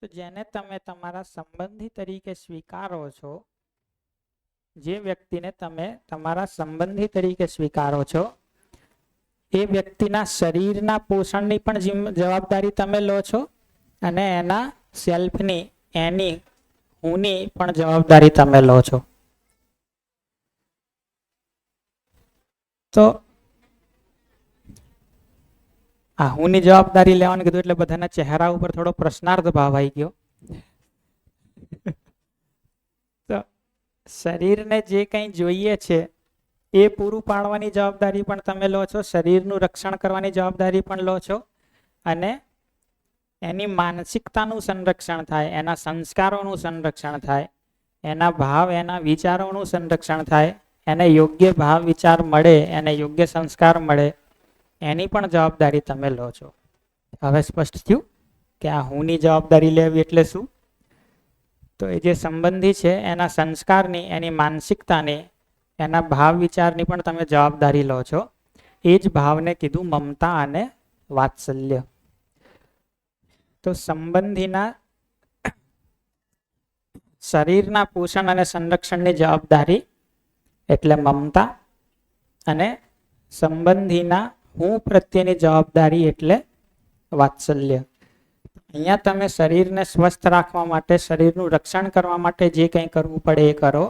તો જેને તમે તમારા સંબંધી તરીકે સ્વીકારો છો, જે વ્યક્તિને તમે તમારા સંબંધી તરીકે સ્વીકારો છો, એ વ્યક્તિના શરીરના પોષણની પણ જવાબદારી તમે લો છો અને એના સેલ્ફની, એની, હુંની પણ જવાબદારી તમે લો છો. તો આ હુંની જવાબદારી લેવાનું કીધું એટલે બધાના ચહેરા ઉપર થોડો પ્રશ્નાર્થ ભાવ આવી ગયો. તો શરીરને જે કંઈ જોઈએ છે એ પૂરું પાડવાની જવાબદારી પણ તમે લો છો, શરીરનું રક્ષણ કરવાની જવાબદારી પણ લો છો અને એની માનસિકતાનું સંરક્ષણ થાય, એના સંસ્કારોનું સંરક્ષણ થાય, એના ભાવ, એના વિચારોનું સંરક્ષણ થાય, એને યોગ્ય ભાવ વિચાર મળે, એને યોગ્ય સંસ્કાર મળે, એની પણ જવાબદારી તમે લો છો. હવે સ્પષ્ટ થયું કે આ હુંની જવાબદારી લેવી એટલે શું? તો એ જે સંબંધી છે એના સંસ્કારની, એની માનસિકતાની, એના ભાવ વિચારની પણ તમે જવાબદારી લો છો. એ જ ભાવને કીધું મમતા અને વાત્સલ્ય. તો સંબંધીના શરીરના પોષણ અને સંરક્ષણની જવાબદારી એટલે મમતા અને સંબંધીના હું પ્રત્યેની જવાબદારી એટલે વાત્સલ્ય. અહીંયા તમે શરીરને સ્વસ્થ રાખવા માટે, શરીરનું રક્ષણ કરવા માટે જે કંઈ કરવું પડે એ કરો.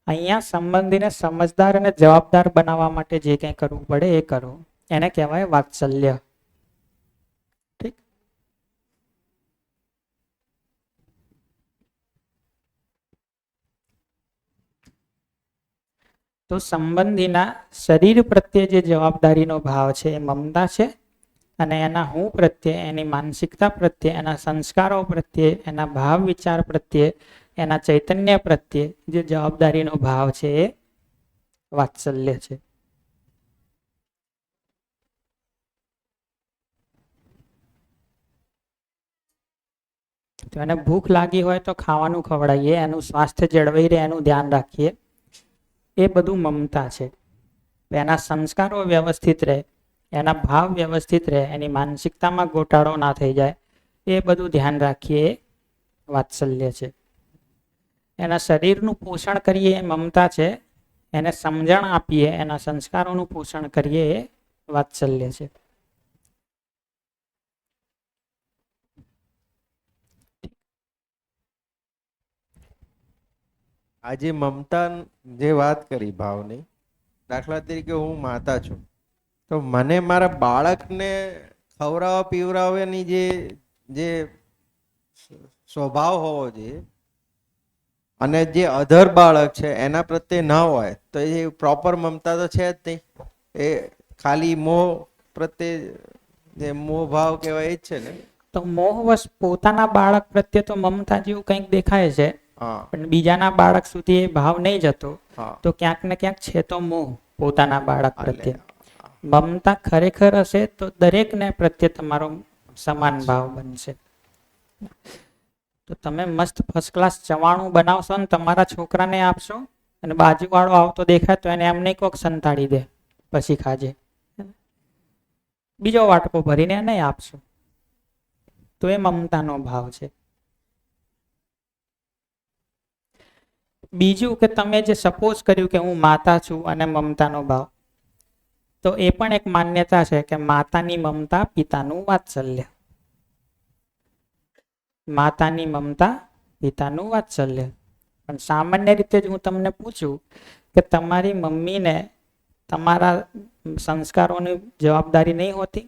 અહીંયા સંબંધીને સમજદાર અને જવાબદાર બનાવવા માટે જે કંઈ કરવું પડે એ કરો. એને કહેવાય વાત્સલ્ય. ઠીક. તો સંબંધીના શરીર પ્રત્યે જે જવાબદારીનો ભાવ છે એ મમતા છે અને એના હું પ્રત્યે, એની માનસિકતા પ્રત્યે, એના સંસ્કારો પ્રત્યે, એના ભાવ વિચાર પ્રત્યે, એના ચૈતન્ય પ્રત્યે જે જવાબદારીનો ભાવ છે એ વાત્સલ્ય છે. તો એને ભૂખ લાગી હોય તો ખાવાનું ખવડાવીએ, એનું સ્વાસ્થ્ય જળવાઈ રહે એનું ધ્યાન રાખીએ, એ બધું મમતા છે. એના સંસ્કારો વ્યવસ્થિત રહે, એના ભાવ વ્યવસ્થિત રહે, એની માનસિકતામાં ગોટાળો ના થઈ જાય, એ બધું ધ્યાન રાખીએ એ વાત્સલ્ય છે. એના શરીરનું પોષણ કરીએ એ મમતા છે, એને સમજણ આપીએ, એના સંસ્કારોનું પોષણ કરીએ એ વાત્સલ્ય છે. આજે મમતા જે વાત કરી ભાવની, દાખલા તરીકે હું માતા છું તો મને મારા બાળકને ખવડાવવા પીવડાવવાની જે જે સ્વભાવ હોવો જોઈએ અને જે અધર બાળક છે એના પ્રત્યે ના હોય તો એ પ્રોપર મમતા તો છે જ નહીં. એ ખાલી મોહ પ્રત્યે, જે મોહ ભાવ કહેવાય એ જ છે ને. તો મોહવશ પોતાના બાળક પ્રત્યે તો મમતા જેવું કંઈક દેખાય છે, હા પણ બીજાના બાળક સુધી એ ભાવ નહીં જતો. હા તો ક્યાંક ને ક્યાંક છે તો મોહ પોતાના બાળક એટલે પ્રત્યે. મમતા ખરેખર હશે તો દરેકને પ્રત્યે તમારો સમાન ભાવ બનશે. તો તમે મસ્ત ફર્સ્ટ ક્લાસ ચવાણું બનાવશો ને તમારા છોકરાને આપશો અને બાજુવાળો આવતો દેખાય તો એને એમ નહીં કોક સંતાડી દે પછી ખાજે, બીજો વાટકો ભરીને એને આપશો, તો એ મમતાનો ભાવ છે. બીજું કે તમે જે સપોઝ કર્યું કે હું માતા છું અને મમતાનો ભાવ, તો એ પણ એક માન્યતા છે કે માતાની મમતા, પિતાનું વાત્સલ્ય. માતાની મમતા, પિતાનું વાત્સલ્ય. પણ સામાન્ય રીતે જ હું તમને પૂછું કે તમારી મમ્મીને તમારા સંસ્કારોની જવાબદારી નહીં હોતી?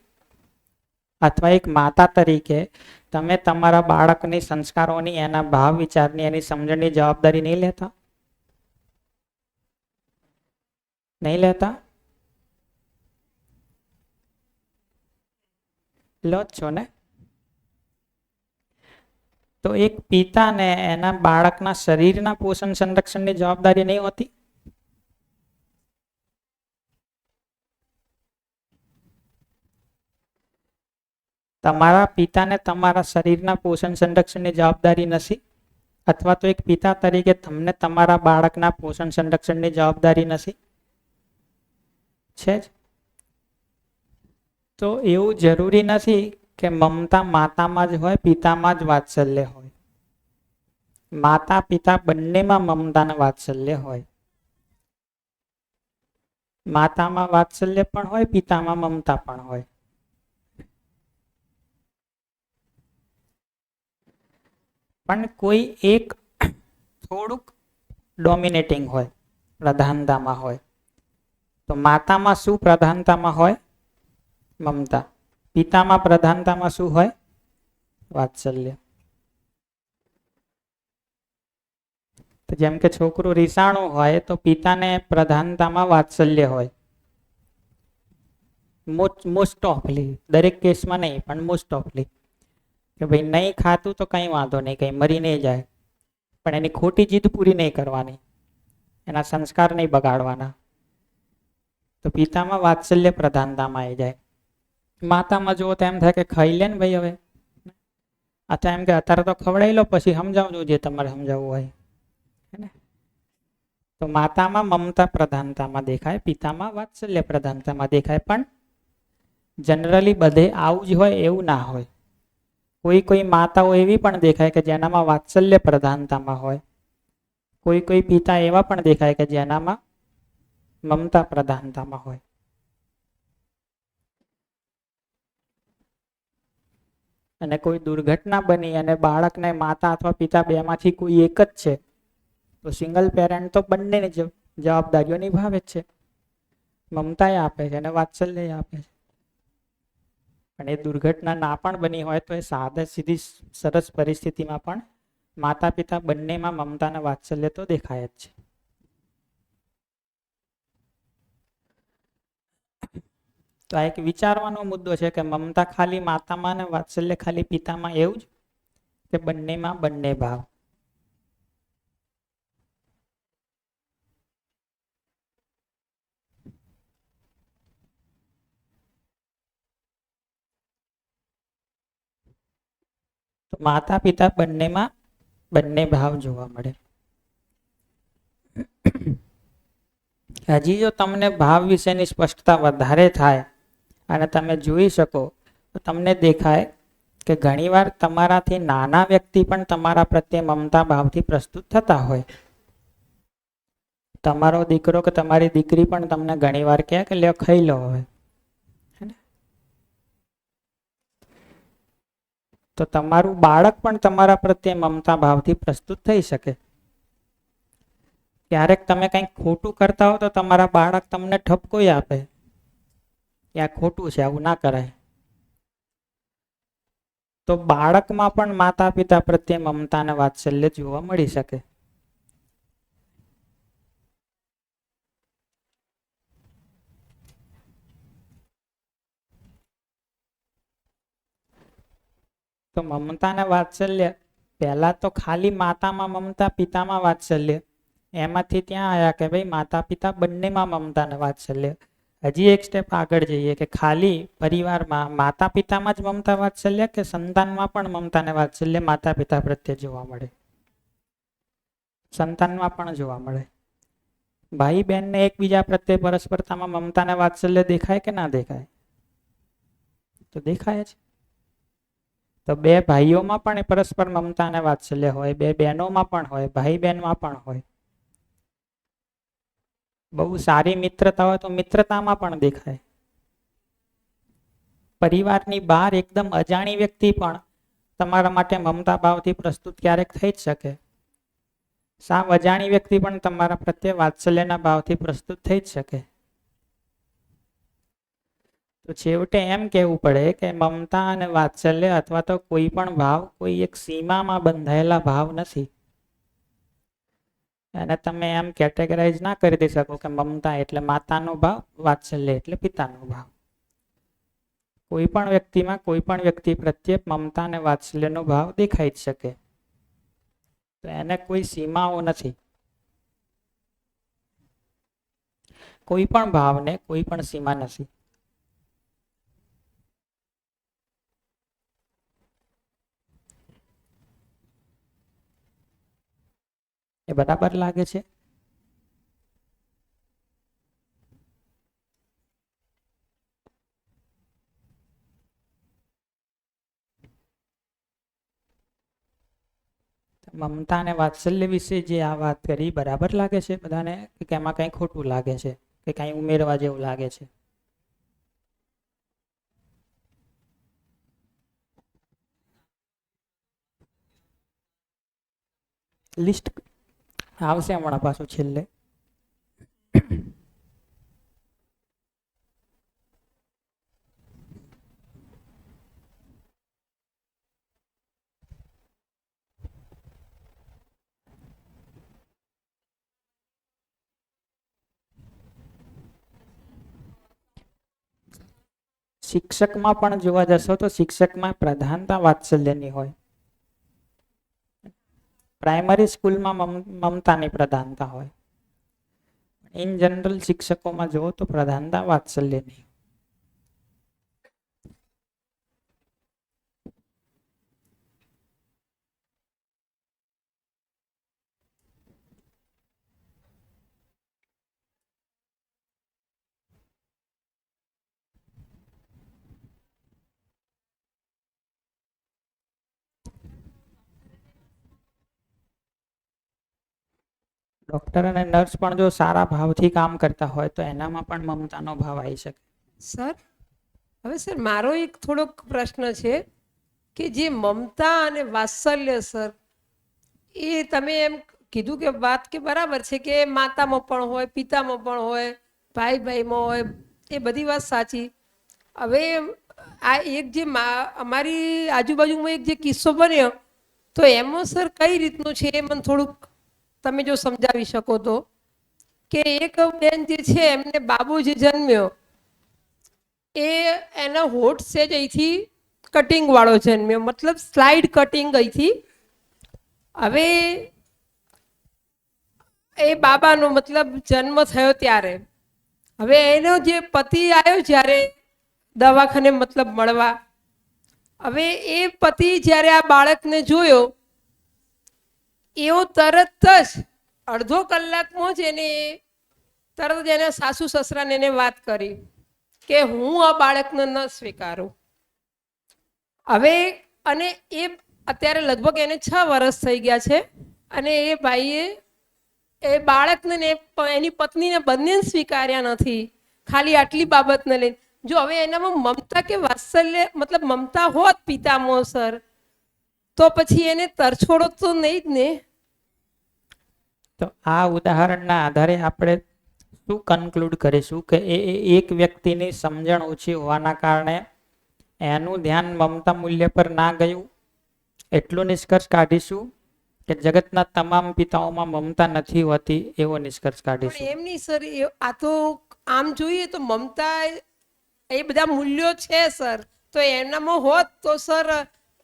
અથવા એક માતા તરીકે તમે તમારા બાળકની સંસ્કારોની, એના ભાવ વિચારની, એની સમજણની જવાબદારી નહીં લેતા? નહીં લેતા? લો જ છો ને? તો એક પિતાને એના બાળકના શરીરના પોષણ સંરક્ષણની જવાબદારી નહીં હોતી? તમારા પિતાને તમારા શરીરના પોષણ સંરક્ષણની જવાબદારી નથી? અથવા તો એક પિતા તરીકે તમને તમારા બાળકના પોષણ સંરક્ષણની જવાબદારી નથી? છે જ. તો એવું જરૂરી નથી કે મમતા માતામાં જ હોય, પિતામાં જ વાત્સલ્ય હોય. માતા પિતા બંનેમાં મમતા અને વાત્સલ્ય હોય. માતામાં વાત્સલ્ય પણ હોય, પિતામાં મમતા પણ હોય. પણ કોઈ એક થોડુંક ડોમિનેટિંગ હોય, પ્રધાનતામાં હોય. તો માતામાં શું પ્રધાનતામાં હોય? મમતા. પિતામાં પ્રધાનતામાં શું હોય? વાત્સલ્ય. તો જેમ કે છોકરું રીસાણું હોય તો પિતાને પ્રધાનતામાં વાત્સલ્ય હોય. મોસ્ટ ઓફલી, દરેક કેસમાં નહીં, પણ મોસ્ટ ઓફલી. કે ભાઈ નહીં ખાતું તો કંઈ વાંધો નહીં, કંઈ મરી નહીં જાય, પણ એની ખોટી જીદ પૂરી નહીં કરવાની, એના સંસ્કાર નહીં બગાડવાના. તો પિતામાં વાત્સલ્ય પ્રધાનતામાં આવી જાય. માતામાં જુઓ તો એમ થાય કે ખાઈ લે ને ભાઈ હવે, અથવા એમ કે અત્યારે તો ખવડાવી લો, પછી સમજાવજો જે તમારે સમજાવવું હોય. તો માતામાં મમતા પ્રધાનતામાં દેખાય, પિતામાં વાત્સલ્ય પ્રધાનતામાં દેખાય. પણ જનરલી બધે આવું જ હોય એવું ના હોય. કોઈ કોઈ માતાઓ એવી પણ દેખાય કે જેનામાં વાત્સલ્ય પ્રધાનતામાં હોય. કોઈ કોઈ પિતા એવા પણ દેખાય કે જેનામાં મમતા પ્રધાનતામાં હોય. અને કોઈ દુર્ઘટના બની અને બાળકને માતા અથવા પિતા બેમાંથી કોઈ એક જ છે, તો સિંગલ પેરેન્ટ તો બંનેની જવાબદારીઓ નિભાવે જ છે. મમતાએ આપે છે અને વાત્સલ્ય આપે છે. પણ એ દુર્ઘટના ના પણ બની હોય તો એ સાદા સીધી સરસ પરિસ્થિતિમાં પણ માતા પિતા બંનેમાં મમતા અને વાત્સલ્ય તો દેખાય જ છે. તો આ એક વિચારવાનો મુદ્દો છે કે મમતા ખાલી માતામાં અને વાત્સલ્ય ખાલી પિતામાં, એવું જ કે બંનેમાં બંને ભાવ. તો માતા પિતા બંનેમાં બંને ભાવ જોવા મળે. હજી જો તમને ભાવ વિશેની સ્પષ્ટતા વધારે થાય અને તમે જોઈ શકો તો તમને દેખાય કે ઘણીવાર તમારાથી નાના વ્યક્તિ પણ તમારા પ્રત્યે મમતા ભાવથી પ્રસ્તુત થતા હોય. તમારો દીકરો કે તમારી દીકરી પણ તમને ઘણીવાર કહે કે લ્યો ખાઈ લો હવે. તો તમારું બાળક પણ તમારા પ્રત્યે મમતા ભાવથી પ્રસ્તુત થઈ શકે. ક્યારેક તમે કંઈક ખોટું કરતા હો તો તમારા બાળક તમને ઠપકો આપે કે આ ખોટું છે, આવું ના કરાય. તો બાળકમાં પણ માતા પિતા પ્રત્યે મમતા અને વાત્સલ્ય જોવા મળી શકે. તો મમતા અને વાત્સલ્ય પહેલા તો ખાલી માતામાં મમતા, પિતામાં વાત્સલ્ય, એમાંથી ત્યાં આવ્યા કે ભાઈ માતા પિતા બંનેમાં મમતા અને વાત્સલ્ય. હજી એક સ્ટેપ આગળ જઈએ કે ખાલી પરિવારમાં માતા પિતામાં જ મમતા વાત્સલ્ય કે સંતાનમાં પણ મમતા અને વાત્સલ્ય માતા પિતા પ્રત્યે જોવા મળે. સંતાનમાં પણ જોવા મળે. ભાઈ બહેનને એકબીજા પ્રત્યે પરસ્પરતામાં મમતા અને વાત્સલ્ય દેખાય કે ના દેખાય? તો દેખાય જ. તો બે ભાઈઓમાં પણ પરસ્પર મમતા અને વાત્સલ્ય હોય, બે બહેનોમાં પણ હોય, ભાઈ બહેનમાં પણ હોય. બહુ સારી મિત્રતા હોય તો મિત્રતામાં પણ દેખાય. પરિવારની બહાર એકદમ અજાણી વ્યક્તિ પણ તમારા માટે મમતા ભાવથી પ્રસ્તુત ક્યારેક થઈ જ શકે. સાવ અજાણી વ્યક્તિ પણ તમારા પ્રત્યે વાત્સલ્યના ભાવથી પ્રસ્તુત થઈ જ શકે. તો છેવટે એમ કહેવું પડે કે મમતા અને વાત્સલ્ય અથવા તો કોઈ પણ ભાવ કોઈ એક સીમામાં બંધાયેલા ભાવ નથી. અને તમે એમ કેટેગરાઇઝ ના કરી દઈ શકો કે મમતા એટલે માતાનો ભાવ, વાત્સલ્ય એટલે પિતાનો ભાવ. કોઈ પણ વ્યક્તિમાં કોઈ પણ વ્યક્તિ પ્રત્યે મમતા અને વાત્સલ્યનો ભાવ દેખાઈ જ શકે. તો એને કોઈ સીમાઓ નથી. કોઈ પણ ભાવને કોઈ પણ સીમા નથી. એ બરાબર લાગે છે? મમતા અને વાત્સલ્ય વિશે જે આ વાત કરી બરાબર લાગે છે બધાને, કે એમાં કંઈ ખોટું લાગે છે, કે કંઈ ઉમેરવા જેવું લાગે છે? લિસ્ટ આવશે હમણાં પાછું છેલ્લે. શિક્ષકમાં પણ જોવા જશો તો શિક્ષકમાં પ્રધાનતા વાત્સલ્યની હોય. પ્રાઇમરી સ્કૂલમાં મમતાની પ્રધાનતા હોય. ઇન જનરલ શિક્ષકોમાં જુઓ તો પ્રધાનતા વાત્સલ્યની. ડોક્ટર અને નર્સ પણ જો સારા ભાવથી કામ કરતા હોય તો એનામાં પણ મમતાનો ભાવ આવી શકે. સર, હવે સર મારો એક થોડોક પ્રશ્ન છે કે જે મમતા અને વાત્સલ્ય સર, એ તમે એમ કીધું કે વાત કે બરાબર છે કે માતામાં પણ હોય, પિતામાં પણ હોય, ભાઈ ભાઈમાં હોય, એ બધી વાત સાચી. હવે આ એક જે અમારી આજુબાજુમાં એક જે કિસ્સો બન્યો, તો એમાં સર કઈ રીતનું છે એ મને થોડુંક તમે જો સમજાવી શકો તો. કે એક બેન જે છે એમને બાબુ જે જન્મ્યો એ એના હોઠ છે જ અહીંથી કટિંગ વાળો જન્મ્યો, મતલબ સ્લાઇડ કટિંગ અહીંથી. હવે એ બાબાનો મતલબ જન્મ થયો ત્યારે હવે એનો જે પતિ આવ્યો જ્યારે દવાખાને મતલબ મળવા, હવે એ પતિ જ્યારે આ બાળકને જોયો એવો તરત જ અડધો કલાકમાં જ એને તરત જ એના સાસુ સસરાને એને વાત કરી કે હું આ બાળકને ન સ્વીકારું. હવે અને એ અત્યારે લગભગ એને 6 વર્ષ થઈ ગયા છે અને એ ભાઈએ એ બાળકને ને એની પત્નીને બંનેને સ્વીકાર્યા નથી, ખાલી આટલી બાબતને લઈને. જો હવે એનામાં મમતા કે વાત્સલ્ય મતલબ મમતા હોત પિતામાં સર, તો પછી એને તરછોડો તો નહીં જ ને. તો આ ઉદાહરણના આધારે આપણે શું કન્ક્લુડ કરીશું કે એક વ્યક્તિની સમજણ ઓછી હોવાના કારણે એનું ધ્યાન મમતા મૂલ્ય પર ના ગયું, એટલું નિષ્કર્ષ કાઢીશું કે જગતના તમામ પિતાઓમાં મમતા નથી હોતી એવો નિષ્કર્ષ કાઢીશું. પણ એમ નહીં સર, આ તો આમ જોઈએ તો મમતા એ બધા મૂલ્યો છે સર, તો એનામાં હોત તો સર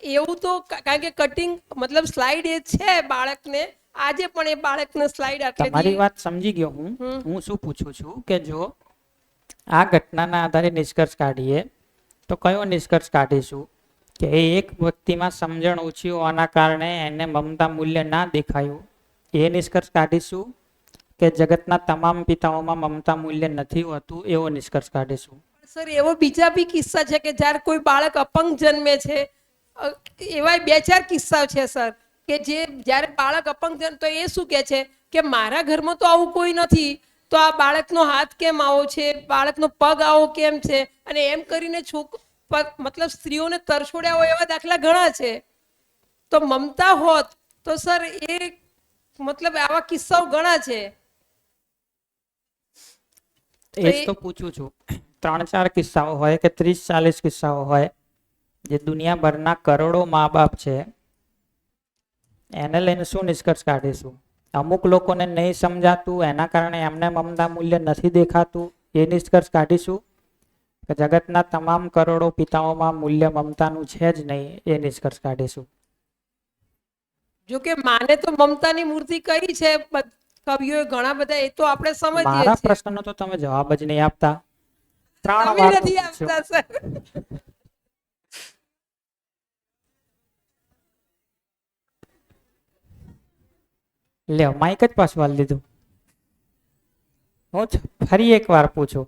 એવું તો કારણ કે કટિંગ મતલબ સ્લાઇડ એ છે બાળકને, આજે પણ એ બાળકને સ્લાઇડ તમારી વાત સમજી ગયો હું શું પૂછું છું કે જો આ ઘટનાના આધારે નિષ્કર્ષ કાઢીએ તો કયો નિષ્કર્ષ કાઢીશું કે એક વ્યક્તિમાં સમજણ ઓછી હોવાના કારણે એને મમતા મૂલ્ય ના દેખાયું, એ નિષ્કર્ષ કાઢીશું કે જગતના તમામ પિતાઓમાં મમતા મૂલ્ય નથી હોતું એવો નિષ્કર્ષ કાઢીશું? સર એવો બીજા બી કિસ્સા છે કે જ્યારે કોઈ બાળક અપંગ જન્મે છે, એવા 2-4 કિસ્સા છે સર કે જે જ્યારે બાળક અપંગ જન્મે તો એ શું કહે છે કે મારા ઘરમાં તો આવું કોઈ નથી, તો આ બાળકનો હાથ કેમ આવો છે, બાળકનો પગ આવો કેમ છે, અને એમ કરીને મતલબ સ્ત્રીઓને તરછોડ્યા હોય એવા દાખલા ઘણા છે. તો મમતા હોત તો સર એ મતલબ આવા કિસ્સાઓ ઘણા છે. એ જ તો પૂછું છું. 3-4 કિસ્સાઓ હોય કે 30-40 કિસ્સાઓ હોય, જે દુનિયાભરના કરોડો મા બાપ છે, એને લઈને શું નિષ્કર્ષ કાઢીશું? અમુક લોકોને નહીં સમજાતું એના કારણે એમને મમતા મૂલ્ય નથી દેખાતું એ નિષ્કર્ષ કાઢીશું કે જગતના તમામ કરોડો પિતાઓમાં મૂલ્ય મમતાનું છે જ નહીં એ નિષ્કર્ષ કાઢીશું? જો કે માને તો મમતાની મૂર્તિ કરી છે કવિઓએ ઘણા બધા, એ તો આપણે સમજીએ મારા છીએ. પ્રશ્નનો તો તમે જવાબ જ નહીં આપતા. 3 તમે વાર નથી પૂછ્યું. આપતા સર. લ્યો માઇક જ પાછું વાળી દીધું. હું ફરી એક વાર પૂછું,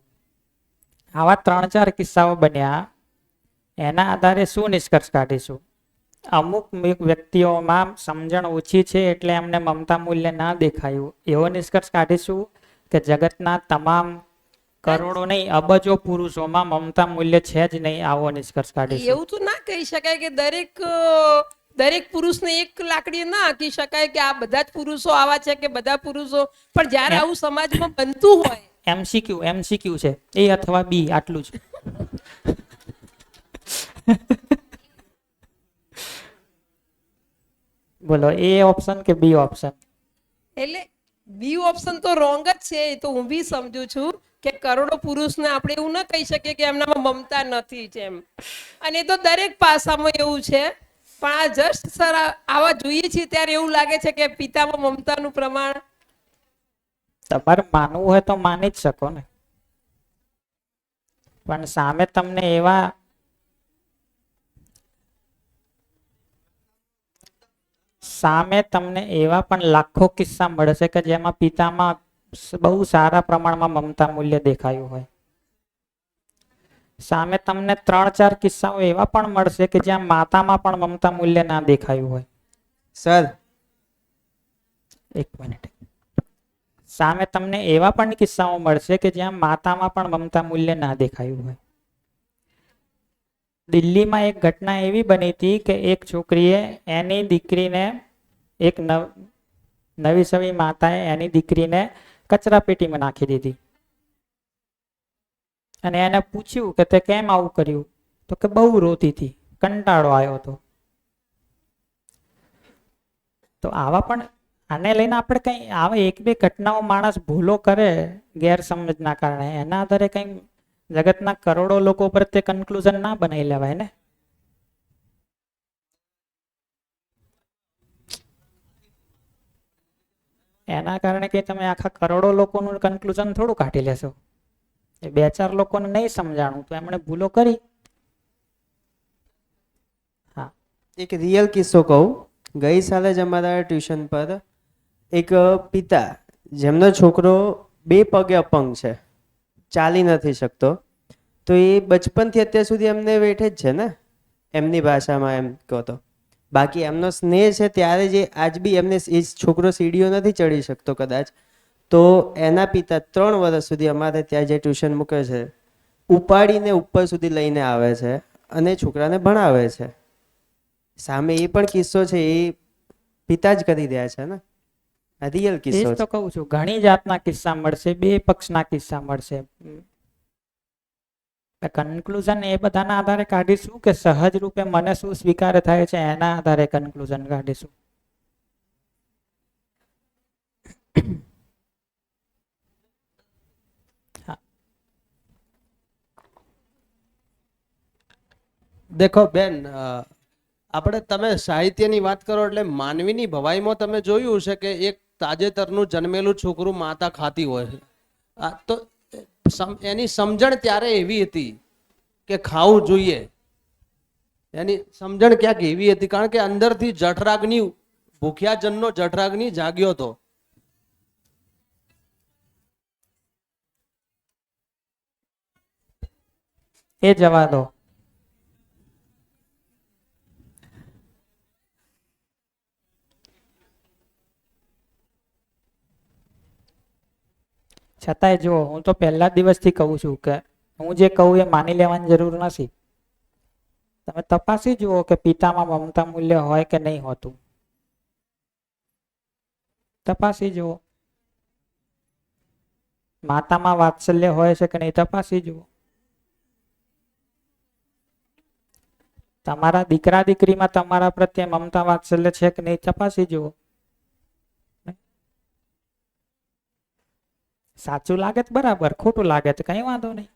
આવા 3-4 કિસ્સાઓ બન્યા, એના આધારે શું નિષ્કર્ષ કાઢીશું અમુક વ્યક્તિઓમાં સમજણ ઓછી છે એટલે એમને મમતા મૂલ્ય ના દેખાયું, એવો નિષ્કર્ષ કાઢીશું કે જગતના તમામ કરોડો નહીં અબજો પુરુષોમાં મમતા મૂલ્ય છે જ નહીં, આવો નિષ્કર્ષ કાઢીશું. એવું તો ના કહી શકાય કે દરેક પુરુષને એક લાકડી ના આંકી શકાય કે આ બધા જ પુરુષો આવા છે કે બધા પુરુષો, પણ જ્યારે આવું સમાજમાં બનતું હોય. એમસીક્યુ છે, એ અથવા બી, આટલું જ. બોલો, એ ઓપ્શન કે બી ઓપ્શન? એટલે બી ઓપ્શન તો રોંગ જ છે, એ તો હું બી સમજુ છું કે કરોડો પુરુષને આપણે એવું ના કહી શકીએ કે એમનામાં મમતા નથી જેમ, અને એ તો દરેક પાસામાં એવું છે. પણ આ જસ્ટ સર આવા જોઈએ છીએ ત્યારે એવું લાગે છે કે પિતામાં મમતાનું પ્રમાણ. તમારે માનવું હોય તો માની જ શકો ને, પણ સામે તમને એવા પણ લાખો કિસ્સા મળશે કે જેમાં પિતામાં બહુ સારા પ્રમાણમાં મમતા મૂલ્ય દેખાયું હોય. સામે તમને 3-4 કિસ્સાઓ એવા પણ મળશે કે જ્યાં માતામાં પણ મમતા મૂલ્ય ના દેખાયું હોય. સર, એક મિનિટ. સામે તમને એવા પણ કિસ્સાઓ મળશે કે જ્યાં માતામાં પણ મમતા મૂલ્ય ના દેખાયું હોય. દિલ્હીમાં એક ઘટના એવી બની હતી કે એક છોકરીએ એની દીકરીને, એક નવી સવી માતાએ એની દીકરીને કચરા પેટીમાં નાખી દીધી અને એને પૂછ્યું કે તે કેમ આવું કર્યું, તો કે બહુ રોતી હતી, કંટાળો આવ્યો હતો. તો આવા પણ, આને લઈને આપણે કઈ આવા 1-2 ઘટનાઓ માણસ ભૂલો કરે ગેરસમજના કારણે, એના આધારે કઈ જગતના કરોડો લોકો પર તે કન્ક્લુઝન ના બનાવી લેવાય ને. એના કારણે કે તમે આખા કરોડો લોકોનું કન્ક્લુઝન થોડું કાઢી લેશો. એ 2-4 લોકોને નહીં સમજાણું તો એમણે ભૂલો કરી. હા, એક રિયલ કિસ્સો કહું. ગઈ સાલે જ અમારા ટ્યુશન પર એક પિતા, જેમનો છોકરો 2 પગે અપંગ છે, ચાલી નથી શકતો, તો એ બચપનથી અત્યાર સુધી એમને વેઠે જ છે ને, એમની ભાષામાં એમ કહો તો. બાકી એમનો સ્નેહ છે ત્યારે જે આજ બી એમને, એ છોકરો સીડીઓ નથી ચડી શકતો કદાચ, તો એના પિતા 3 વર્ષ સુધી અમારે ત્યાં જે ટ્યુશન મૂકે છે, ઉપાડીને ઉપર સુધી લઈને આવે છે અને છોકરાને ભણાવે છે. સામે એ પણ કિસ્સો છે, એ પિતા જ કરી રહ્યા છે ને, આ રિયલ એ કિસ્સો જ તો છે. કહું છું, ઘણી જાતના કિસ્સા મળશે, 2 પક્ષના કિસ્સા મળશે. કન્ક્લુઝન એ બધાના આધારે કાઢીશું કે સહજ રૂપે મને શું સ્વીકાર થાય છે એના આધારે કન્ક્લુઝન કાઢીશું. દેખો બેન, આપણે તમે સાહિત્યની વાત કરો એટલે માનવીની ભવાઈમાં તમે જોયું છે કે એક તાજેતરનું જન્મેલું છોકરું માતા ખાતી હોય છે. તો એની સમજણ ત્યારે એવી હતી કે ખાવું જોઈએ, એની સમજણ ક્યાંક એવી હતી, કારણ કે અંદરથી જઠરાગ્નિ, ભૂખ્યા જનનો જઠરાગ્નિ જાગ્યો હતો. એ જવા દો. છતાંય જો, હું તો પહેલા દિવસથી કહું છું કે હું જે કહું એ માની લેવાની જરૂર નથી. તમે તપાસી જુઓ કે પિતામાં મમતા મૂલ્ય હોય કે નહીં હોતું. તપાસી જુઓ. માતામાં વાત્સલ્ય હોય છે કે નહીં, તપાસી જુઓ. તમારા દીકરા દીકરીમાં તમારા પ્રત્યે મમતા વાત્સલ્ય છે કે નહીં, તપાસી જુઓ. સાચું લાગે તો બરાબર, ખોટું લાગે તો કઈ વાંધો નહીં.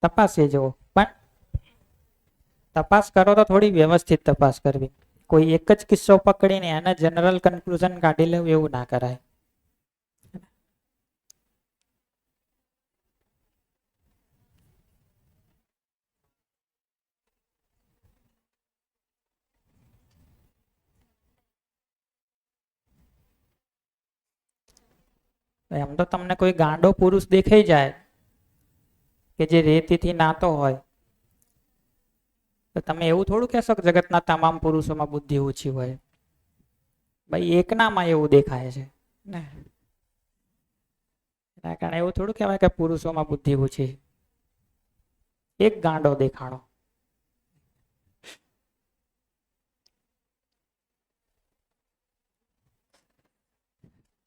તપાસી જુઓ, પણ તપાસ કરો તો થોડી વ્યવસ્થિત તપાસ કરવી. કોઈ એક જ કિસ્સો પકડીને એને જનરલ કન્ક્લુઝન કાઢી લેવું એવું ના કરાય. એમ તો તમને કોઈ ગાંડો પુરુષ દેખાઈ જાય કે જે રેતીથી નાતો હોય, તો તમે એવું થોડું કહેશો કે જગતના તમામ પુરુષોમાં બુદ્ધિ ઓછી હોય. ભાઈ એકનામાં એવું દેખાય છે ને, એના કારણે એવું થોડું કહેવાય કે પુરુષોમાં બુદ્ધિ ઓછી. એક ગાંડો દેખાણો.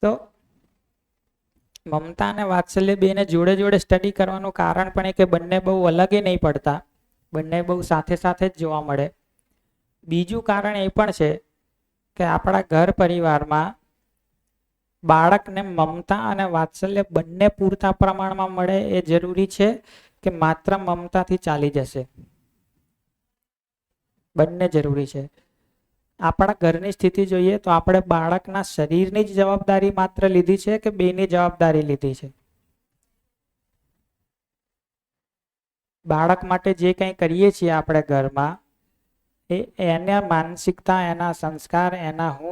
તો મમતા અને વાત્સલ્ય બેને જોડે જોડે સ્ટડી કરવાનું કારણ પણ એ કે બંને બહુ અલગ નહીં પડતા, બંને બહુ સાથે સાથે જ જોવા મળે. બીજું કારણ એ પણ છે કે આપણા ઘર પરિવારમાં બાળકને મમતા અને વાત્સલ્ય બંને પૂરતા પ્રમાણમાં મળે એ જરૂરી છે કે માત્ર મમતાથી ચાલી જશે? બંને જરૂરી છે. આપણા ઘરની સ્થિતિ જોઈએ તો આપણે બાળકના શરીરની જ જવાબદારી માત્ર લીધી છે કે બેની જવાબદારી લીધી છે? બાળક માટે જે કંઈ કરીએ છીએ આપણે ઘરમાં, એના માનસિકતા, એના સંસ્કાર,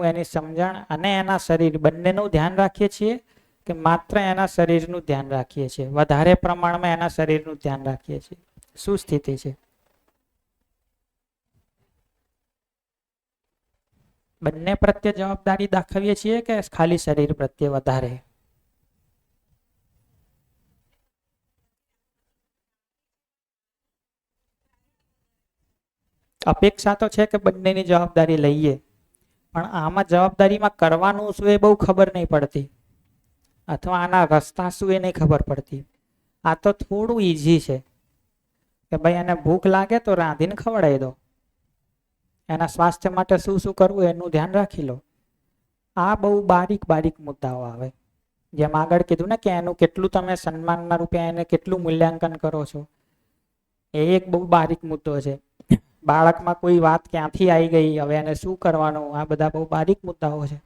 એની સમજણ અને એના શરીર બંનેનું ધ્યાન રાખીએ છીએ કે માત્ર એના શરીરનું ધ્યાન રાખીએ છીએ? વધારે પ્રમાણમાં એના શરીરનું ધ્યાન રાખીએ છીએ. શું સ્થિતિ છે? બંને પ્રત્યે જવાબદારી દાખવીએ છીએ કે ખાલી શરીર પ્રત્યે વધારે? અપેક્ષા તો છે કે બંનેની જવાબદારી લઈએ, પણ આમાં જવાબદારીમાં કરવાનું શું એ બહુ ખબર નહીં પડતી, અથવા આના રસ્તા શું એ નહીં ખબર પડતી. આ તો થોડું ઈઝી છે કે ભાઈ એને ભૂખ લાગે તો રાંધીને ખવડાવી દો, એના સ્વાસ્થ્ય માટે શું શું કરવું એનું ધ્યાન રાખી લો. આ બહુ બારીક બારીક મુદ્દાઓ આવે. જેમ આગળ કીધું ને કે એનું કેટલું તમે સન્માનના રૂપે એને કેટલું મૂલ્યાંકન કરો છો, એ એક બહુ બારીક મુદ્દો છે. બાળકમાં કોઈ વાત ક્યાંથી આવી ગઈ, હવે એને શું કરવાનું, આ બધા બહુ બારીક મુદ્દાઓ છે.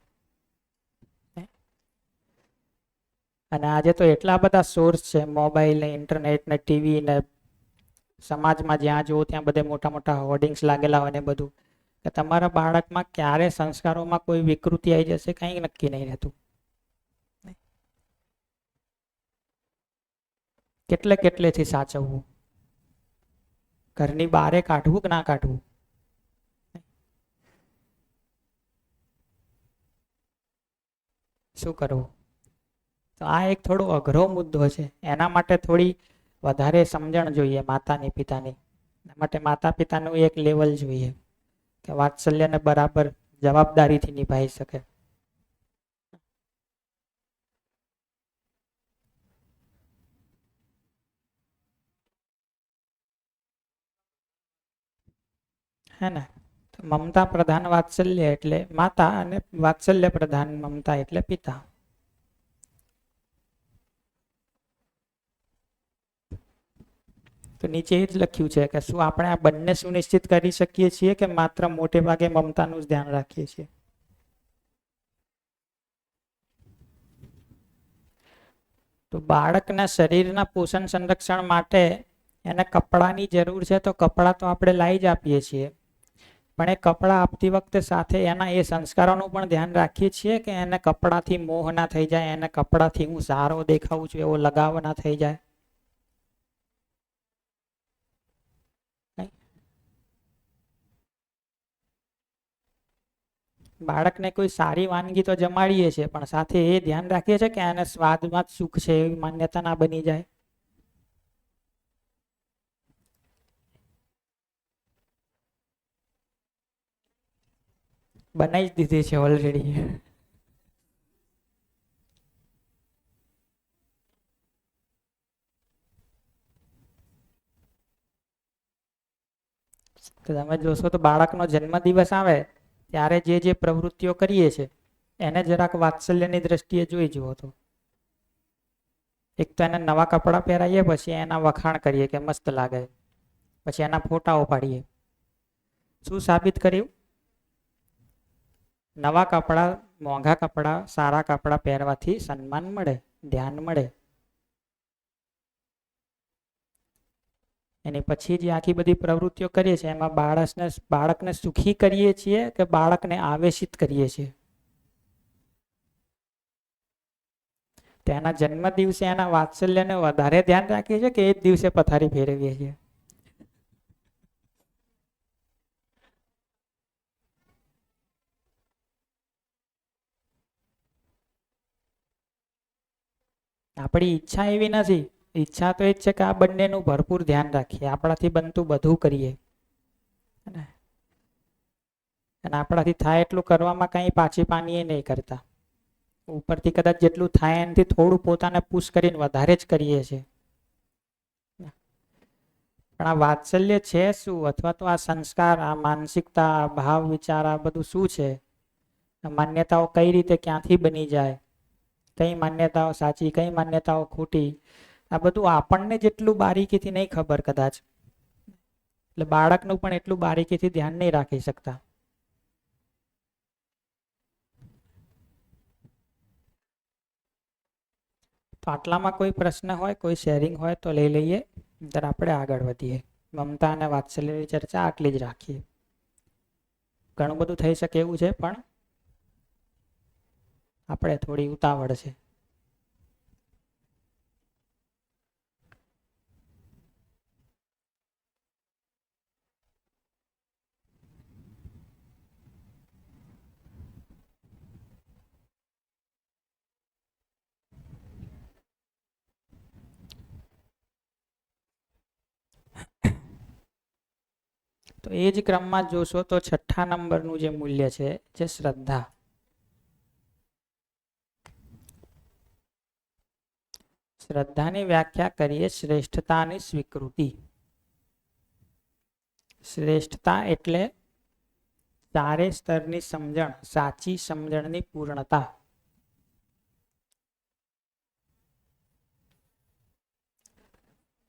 અને આજે તો એટલા બધા સોર્સ છે, મોબાઈલ ને ઇન્ટરનેટ ને ટીવી ને, સમાજમાં જ્યાં જુઓ ત્યાં બધે મોટા મોટા હોર્ડિંગ્સ લાગેલા હોય ને બધું, કે તમારા બાળકમાં ક્યારે સંસ્કારોમાં કોઈ વિકૃતિ આવી જશે કંઈ નક્કી નહીં રહેતું. કેટલેથી સાચવવું, ઘરની બારે કાઢવું કે ના કાઢવું? શું કરવું? તો આ એક થોડો અઘરો મુદ્દો છે. એના માટે થોડી વધારે સમજણ જોઈએ માતાની, પિતાની. એના માટે માતા પિતાનું એક લેવલ જોઈએ કે વાત્સલ્યને બરાબર જવાબદારીથી નિભાવી શકે. હે ને? મમતા પ્રધાન વાત્સલ્ય એટલે માતા, અને વાત્સલ્ય પ્રધાન મમતા એટલે પિતા. તો નીચે એ જ લખ્યું છે કે શું આપણે આ બંને સુનિશ્ચિત કરી શકીએ છીએ કે માત્ર મોટે ભાગે મમતાનું જ ધ્યાન રાખીએ છીએ? તો બાળકના શરીરના પોષણ સંરક્ષણ માટે એને કપડાની જરૂર છે, તો કપડાં તો આપણે લાવી જ આપીએ છીએ, પણ એ કપડાં આપતી વખતે સાથે એના એ સંસ્કારોનું પણ ધ્યાન રાખીએ છીએ કે એને કપડાથી મોહ ના થઈ જાય, એને કપડાથી હું સારો દેખાઉં છું એવો લગાવ ના થઈ જાય. બાળકને કોઈ સારી વાનગી તો જમાડીએ છીએ, પણ સાથે એ ધ્યાન રાખીએ છીએ કે એને સ્વાદમાં જ સુખ છે એવી માન્યતા ના બની જાય. બનાવી જ દીધી છે ઓલરેડી. તો તમે જોશો તો બાળકનો જન્મદિવસ આવે ત્યારે જે પ્રવૃત્તિઓ કરીએ છીએ એને જરાક વાત્સલ્યની દ્રષ્ટિએ જોઈ જુઓ તો. એક તો એને નવા કપડાં પહેરાવીએ, પછી એના વખાણ કરીએ કે મસ્ત લાગે, પછી એના ફોટાઓ પાડીએ. શું સાબિત કર્યું? નવા કપડાં, મોંઘા કપડાં, સારા કપડાં પહેરવાથી સન્માન મળે, ધ્યાન મળે. એની પછી જે આખી બધી પ્રવૃત્તિઓ કરીએ છીએ એમાં બાળકને સુખી કરીએ છીએ કે બાળકને આવેશિત કરીએ છીએ? તેના જન્મ દિવસે એના વાત્સલ્યને વધારે ધ્યાન રાખીએ છીએ કે એ જ દિવસે પથારી ફેરવીએ છીએ? આપણી ઈચ્છા એવી નથી. ઈચ્છા તો એ જ છે કે આ બંનેનું ભરપૂર ધ્યાન રાખીએ, આપણાથી બનતું બધું કરીએ અને આપણાથી થાય એટલું કરવામાં કંઈ પાછી પાનીએ નહીં કરતા. ઉપરથી કદાચ જેટલું થાય એનાથી થોડું પોતાને પુશ કરીને વધારે જ કરીએ છીએ. પણ આ વાત્સલ્ય છે શું, અથવા તો આ સંસ્કાર, આ માનસિકતા, આ ભાવ વિચાર, આ બધું શું છે? આ માન્યતાઓ કઈ રીતે ક્યાંથી બની જાય, કઈ માન્યતાઓ સાચી, કઈ માન્યતાઓ ખોટી, આ બધું આપણને જેટલું બારીકીથી નહીં ખબર કદાચ, એટલે બાળકનું પણ એટલું બારીકીથી ધ્યાન નહીં રાખી શકતા. તો આટલામાં કોઈ પ્રશ્ન હોય, કોઈ શેરિંગ હોય તો લઈ લઈએ, ત્યારે આપણે આગળ વધીએ. મમતા અને વાત્સલ્યની ચર્ચા આટલી જ રાખીએ. ઘણું બધું થઈ શકે એવું છે, પણ આપણે થોડી ઉતાવળ છે. તો એ જ ક્રમમાં જોશો તો 6થા નંબરનું જે મૂલ્ય છે, જે શ્રદ્ધા. શ્રદ્ધાની વ્યાખ્યા કરીએ, શ્રેષ્ઠતાની સ્વીકૃતિ. શ્રેષ્ઠતા એટલે ચારે સ્તરની સમજણ, સાચી સમજણની પૂર્ણતા.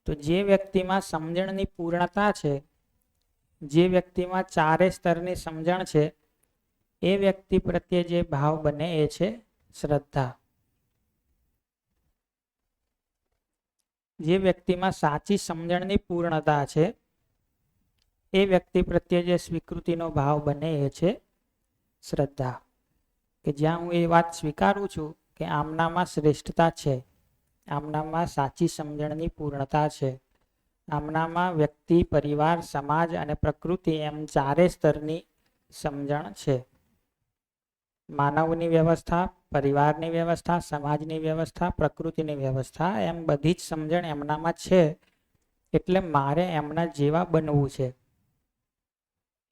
તો જે વ્યક્તિમાં સમજણની પૂર્ણતા છે, જે વ્યક્તિમાં ચારે સ્તરની સમજણ છે, એ વ્યક્તિ પ્રત્યે જે ભાવ બને એ છે શ્રદ્ધા. જે વ્યક્તિમાં સાચી સમજણની પૂર્ણતા છે, એ વ્યક્તિ પ્રત્યે જે સ્વીકૃતિનો ભાવ બને એ છે શ્રદ્ધા. કે જ્યાં હું એ વાત સ્વીકારું છું કે આમનામાં શ્રેષ્ઠતા છે, આમનામાં સાચી સમજણની પૂર્ણતા છે, આમનામાં વ્યક્તિ, પરિવાર, સમાજ અને પ્રકૃતિ એમ ચારે સ્તરની સમજણ છે. માનવની વ્યવસ્થા, પરિવારની વ્યવસ્થા, સમાજની વ્યવસ્થા, પ્રકૃતિની વ્યવસ્થા, એમ બધી જ સમજણ એમનામાં છે. એટલે મારે એમના જેવા બનવું છે,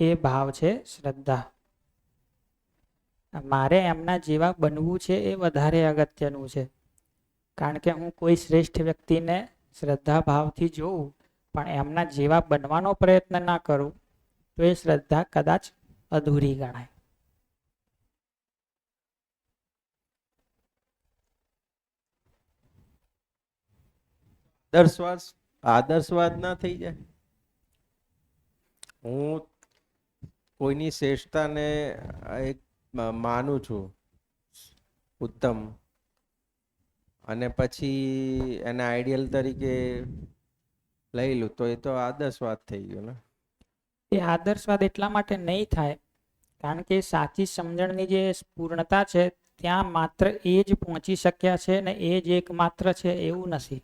એ ભાવ છે શ્રદ્ધા. મારે એમના જેવા બનવું છે એ વધારે અગત્યનું છે. કારણ કે હું કોઈ શ્રેષ્ઠ વ્યક્તિને શ્રદ્ધા ભાવથી જોઉં પણ એમના જેવા બનવાનો પ્રયત્ન ના કરું તો એ શ્રદ્ધા કદાચ અધૂરી ગણાય. આદર્શવાદ ના થઈ જાય. હું કોઈની શ્રેષ્ઠતાને એક માનું છું ઉત્તમ, અને પછી એને આઈડિયલ તરીકે લઈ લું તો એ તો આદર્શવાદ થઈ ગયો ને. એ આદર્શવાદ એટલા માટે નહીં થાય કારણ કે સાચી સમજણની જે પૂર્ણતા છે ત્યાં માત્ર એ જ પહોંચી શક્યા છે ને એ જ એકમાત્ર છે એવું નથી.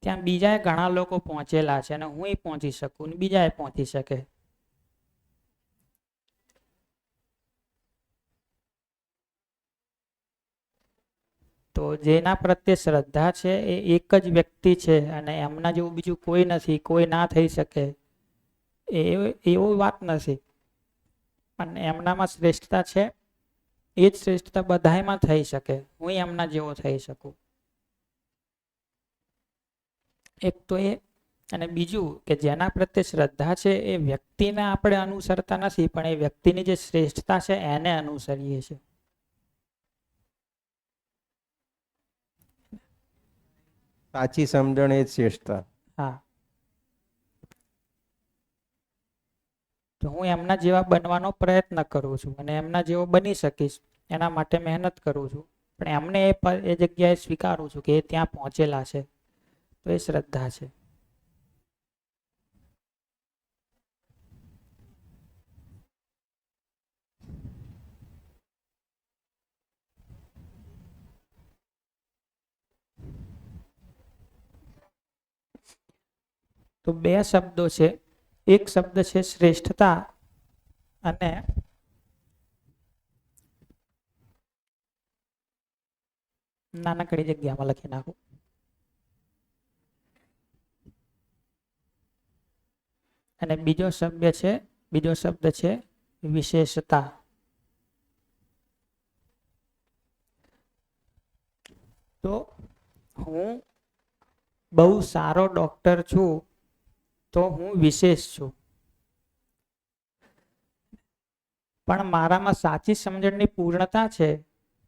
ત્યાં બીજા ઘણા લોકો પહોંચેલા છે અને હું પહોંચી શકું ને બીજા પહોંચી શકે. તો જેના પ્રત્યે શ્રદ્ધા છે એ એક જ વ્યક્તિ છે અને એમના જેવું બીજું કોઈ નથી, કોઈ ના થઈ શકે એવું વાત નથી. પણ એમનામાં શ્રેષ્ઠતા છે, એ જ શ્રેષ્ઠતા બધામાં થઈ શકે. હું એમના જેવો થઈ શકું. એક તો એ, અને બીજું કે જેના પ્રત્યે શ્રદ્ધા છે એ વ્યક્તિને આપણે અનુસરતા નથી પણ એ વ્યક્તિની જે શ્રેષ્ઠતા છે એને અનુસરીએ છીએ. સાચી સમજણ એ જ શ્રેષ્ઠતા. હા, તો હું એમના જેવા બનવાનો પ્રયત્ન કરું છું અને એમના જેવો બની શકીશ એના માટે મહેનત કરું છું. પણ એમને એ જગ્યાએ સ્વીકારું છું કે એ ત્યાં પહોંચેલા છે, તો એ શ્રદ્ધા છે. તો બે શબ્દો છે. એક શબ્દ છે શ્રેષ્ઠતા અને નાનકડી જગ્યામાં લખી નાખું. અને બીજો શબ્દ છે વિશેષતા. તો હું બહુ સારો ડોક્ટર છું તો હું વિશેષ છું, પણ મારામાં સાચી સમજણની પૂર્ણતા છે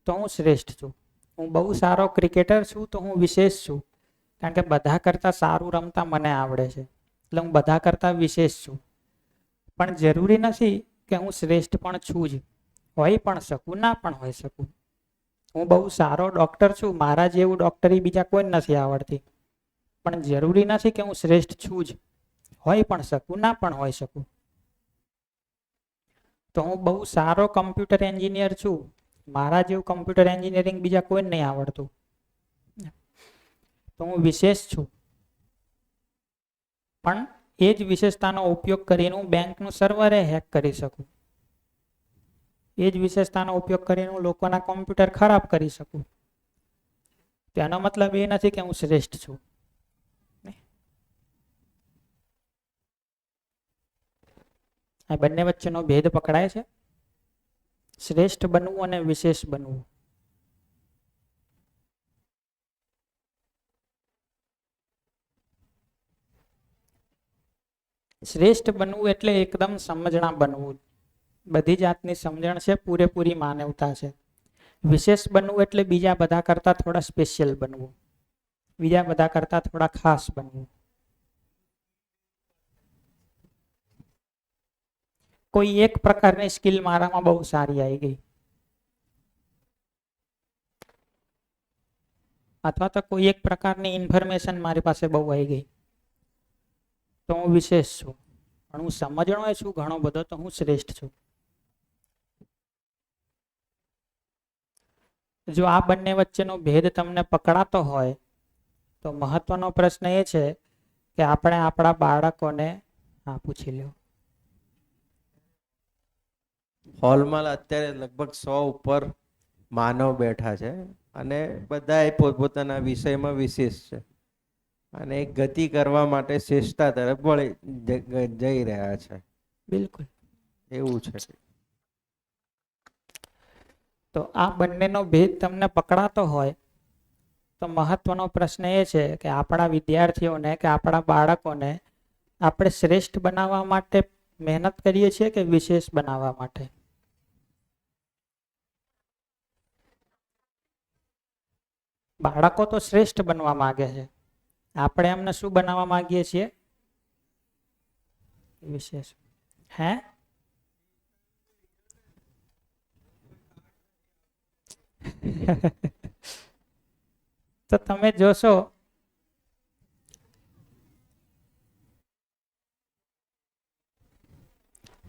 તો હું શ્રેષ્ઠ છું. હું બહુ સારો ક્રિકેટર છું તો હું વિશેષ છું, કારણ કે બધા કરતા સારું રમતા મને આવડે છે, એટલે હું બધા કરતા વિશેષ છું. પણ જરૂરી નથી કે હું શ્રેષ્ઠ પણ છું જ, હોઈ પણ શકું, ના પણ હોઈ શકું. હું બહુ સારો ડોક્ટર છું, મારા જેવું ડોક્ટરી બીજા કોઈ નથી આવડતી, પણ જરૂરી નથી કે હું શ્રેષ્ઠ છું જ, હોઈ પણ શકું, ના પણ હોઈ શકું. તો હું બહુ સારો કમ્પ્યુટર એન્જિનિયર છું, મારા જેવું કમ્પ્યુટર એન્જિનિયરિંગ બીજા કોઈ નહીં આવડતું, તો હું વિશેષ છું. પણ એ જ વિશેષતાનો ઉપયોગ કરીને હું બેંકનું સર્વર હેક કરી શકું, એ જ વિશેષતાનો ઉપયોગ કરીને હું લોકોના કોમ્પ્યુટર ખરાબ કરી શકું. તેનો મતલબ એ નથી કે હું શ્રેષ્ઠ છું. આ બંને વચ્ચેનો ભેદ પકડાય છે, શ્રેષ્ઠ બનવું અને વિશેષ બનવું. શ્રેષ્ઠ બનવું એટલે એકદમ સમજણા બનવું, બધી જાતની સમજણ છે, પૂરેપૂરી માનવતા છે. વિશેષ બનવું એટલે બીજા બધા કરતા થોડા સ્પેશિયલ બનવું, બીજા બધા કરતા થોડા ખાસ બનવું. કોઈ એક પ્રકારની સ્કિલ મારામાં બહુ સારી આવી ગઈ, અથવા તો કોઈ એક પ્રકારની ઇન્ફોર્મેશન મારી પાસે બહુ આવી ગઈ, તો હું વિશેષ છું. પણ હું સમજણો છું ઘણો બધો, તો હું શ્રેષ્ઠ છું. જો આ બંને વચ્ચેનો ભેદ તમને પકડાતો હોય તો મહત્વનો પ્રશ્ન એ છે કે આપણે આપણા બાળકોને પૂછી લ્યો. હોલમાં અત્યારે લગભગ 100 ઉપર માનવ બેઠા છે અને બધા પોતપોતાના વિષયમાં વિશેષ છે અને એક ગતિ કરવા માટે શ્રેષ્ઠતા તરફ જઈ રહ્યા છે. બિલકુલ એવું છે. તો આ બંનેનો ભેદ તમને પકડાતો હોય તો મહત્વનો પ્રશ્ન એ છે કે આપણા વિદ્યાર્થીઓને કે આપણા બાળકોને આપણે શ્રેષ્ઠ બનાવવા માટે મહેનત કરીએ છીએ કે વિશેષ બનાવવા માટે. બાળકો તો શ્રેષ્ઠ બનવા માંગે છે, આપણે એમને શું બનાવવા માંગીએ છીએ? વિશેષ. હે તો તમે જોશો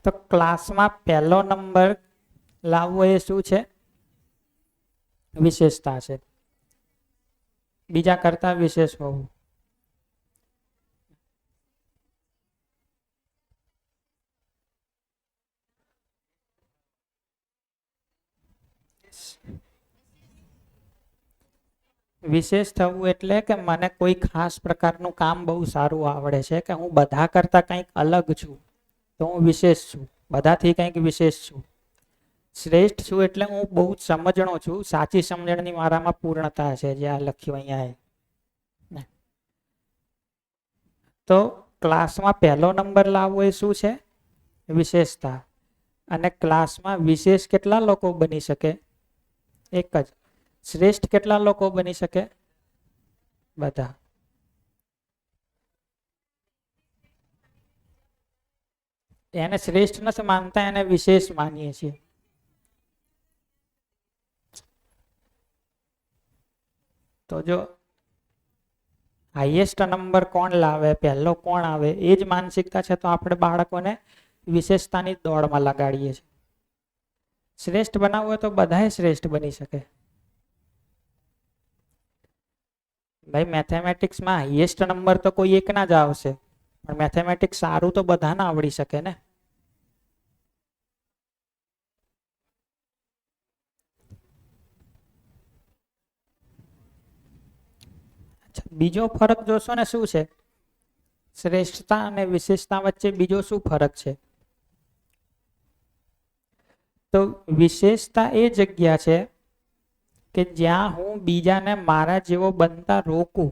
તો ક્લાસમાં પહેલો નંબર લાવવો એ શું છે? વિશેષતા છે, બીજા કરતા વિશેષ હોવું. વિશેષ થવું એટલે કે મને કોઈ ખાસ પ્રકારનું કામ બહુ સારું આવડે છે, કે હું બધા કરતા કંઈક અલગ છું, તો હું વિશેષ છું, બધાથી કંઈક વિશેષ છું. શ્રેષ્ઠ છું એટલે હું બહુ જ સમજણો છું, સાચી સમજણની મારામાં પૂર્ણતા છે, જે આ લખ્યું અહીંયા. તો ક્લાસમાં પહેલો નંબર લાવવો એ શું છે? વિશેષતા. અને ક્લાસમાં વિશેષ કેટલા લોકો બની શકે? એક જ. શ્રેષ્ઠ કેટલા લોકો બની શકે? બધા. એને શ્રેષ્ઠ નથી માનતા, એને વિશેષ માનીએ છીએ. તો જો હાઈએસ્ટ નંબર કોણ લાવે, પહેલો કોણ આવે, એ જ માનસિકતા છે, તો આપણે બાળકોને વિશેષતાની દોડમાં લગાડીએ છીએ. શ્રેષ્ઠ બનાવવું હોય તો બધાએ શ્રેષ્ઠ બની શકે. ભાઈ મેથેમેટિક્સમાં હાઈએસ્ટ નંબર તો કોઈ એકના જ આવશે, પણ મેથેમેટિક્સ સારું તો બધાને આવડી શકે ને. અચ્છા, બીજો ફરક જોશો ને શું છે? શ્રેષ્ઠતા અને વિશેષતા વચ્ચે બીજો શું ફરક છે? તો વિશેષતા એ જગ્યા છે કે જ્યાં હું બીજાને મારા જેવો બનતા રોકું.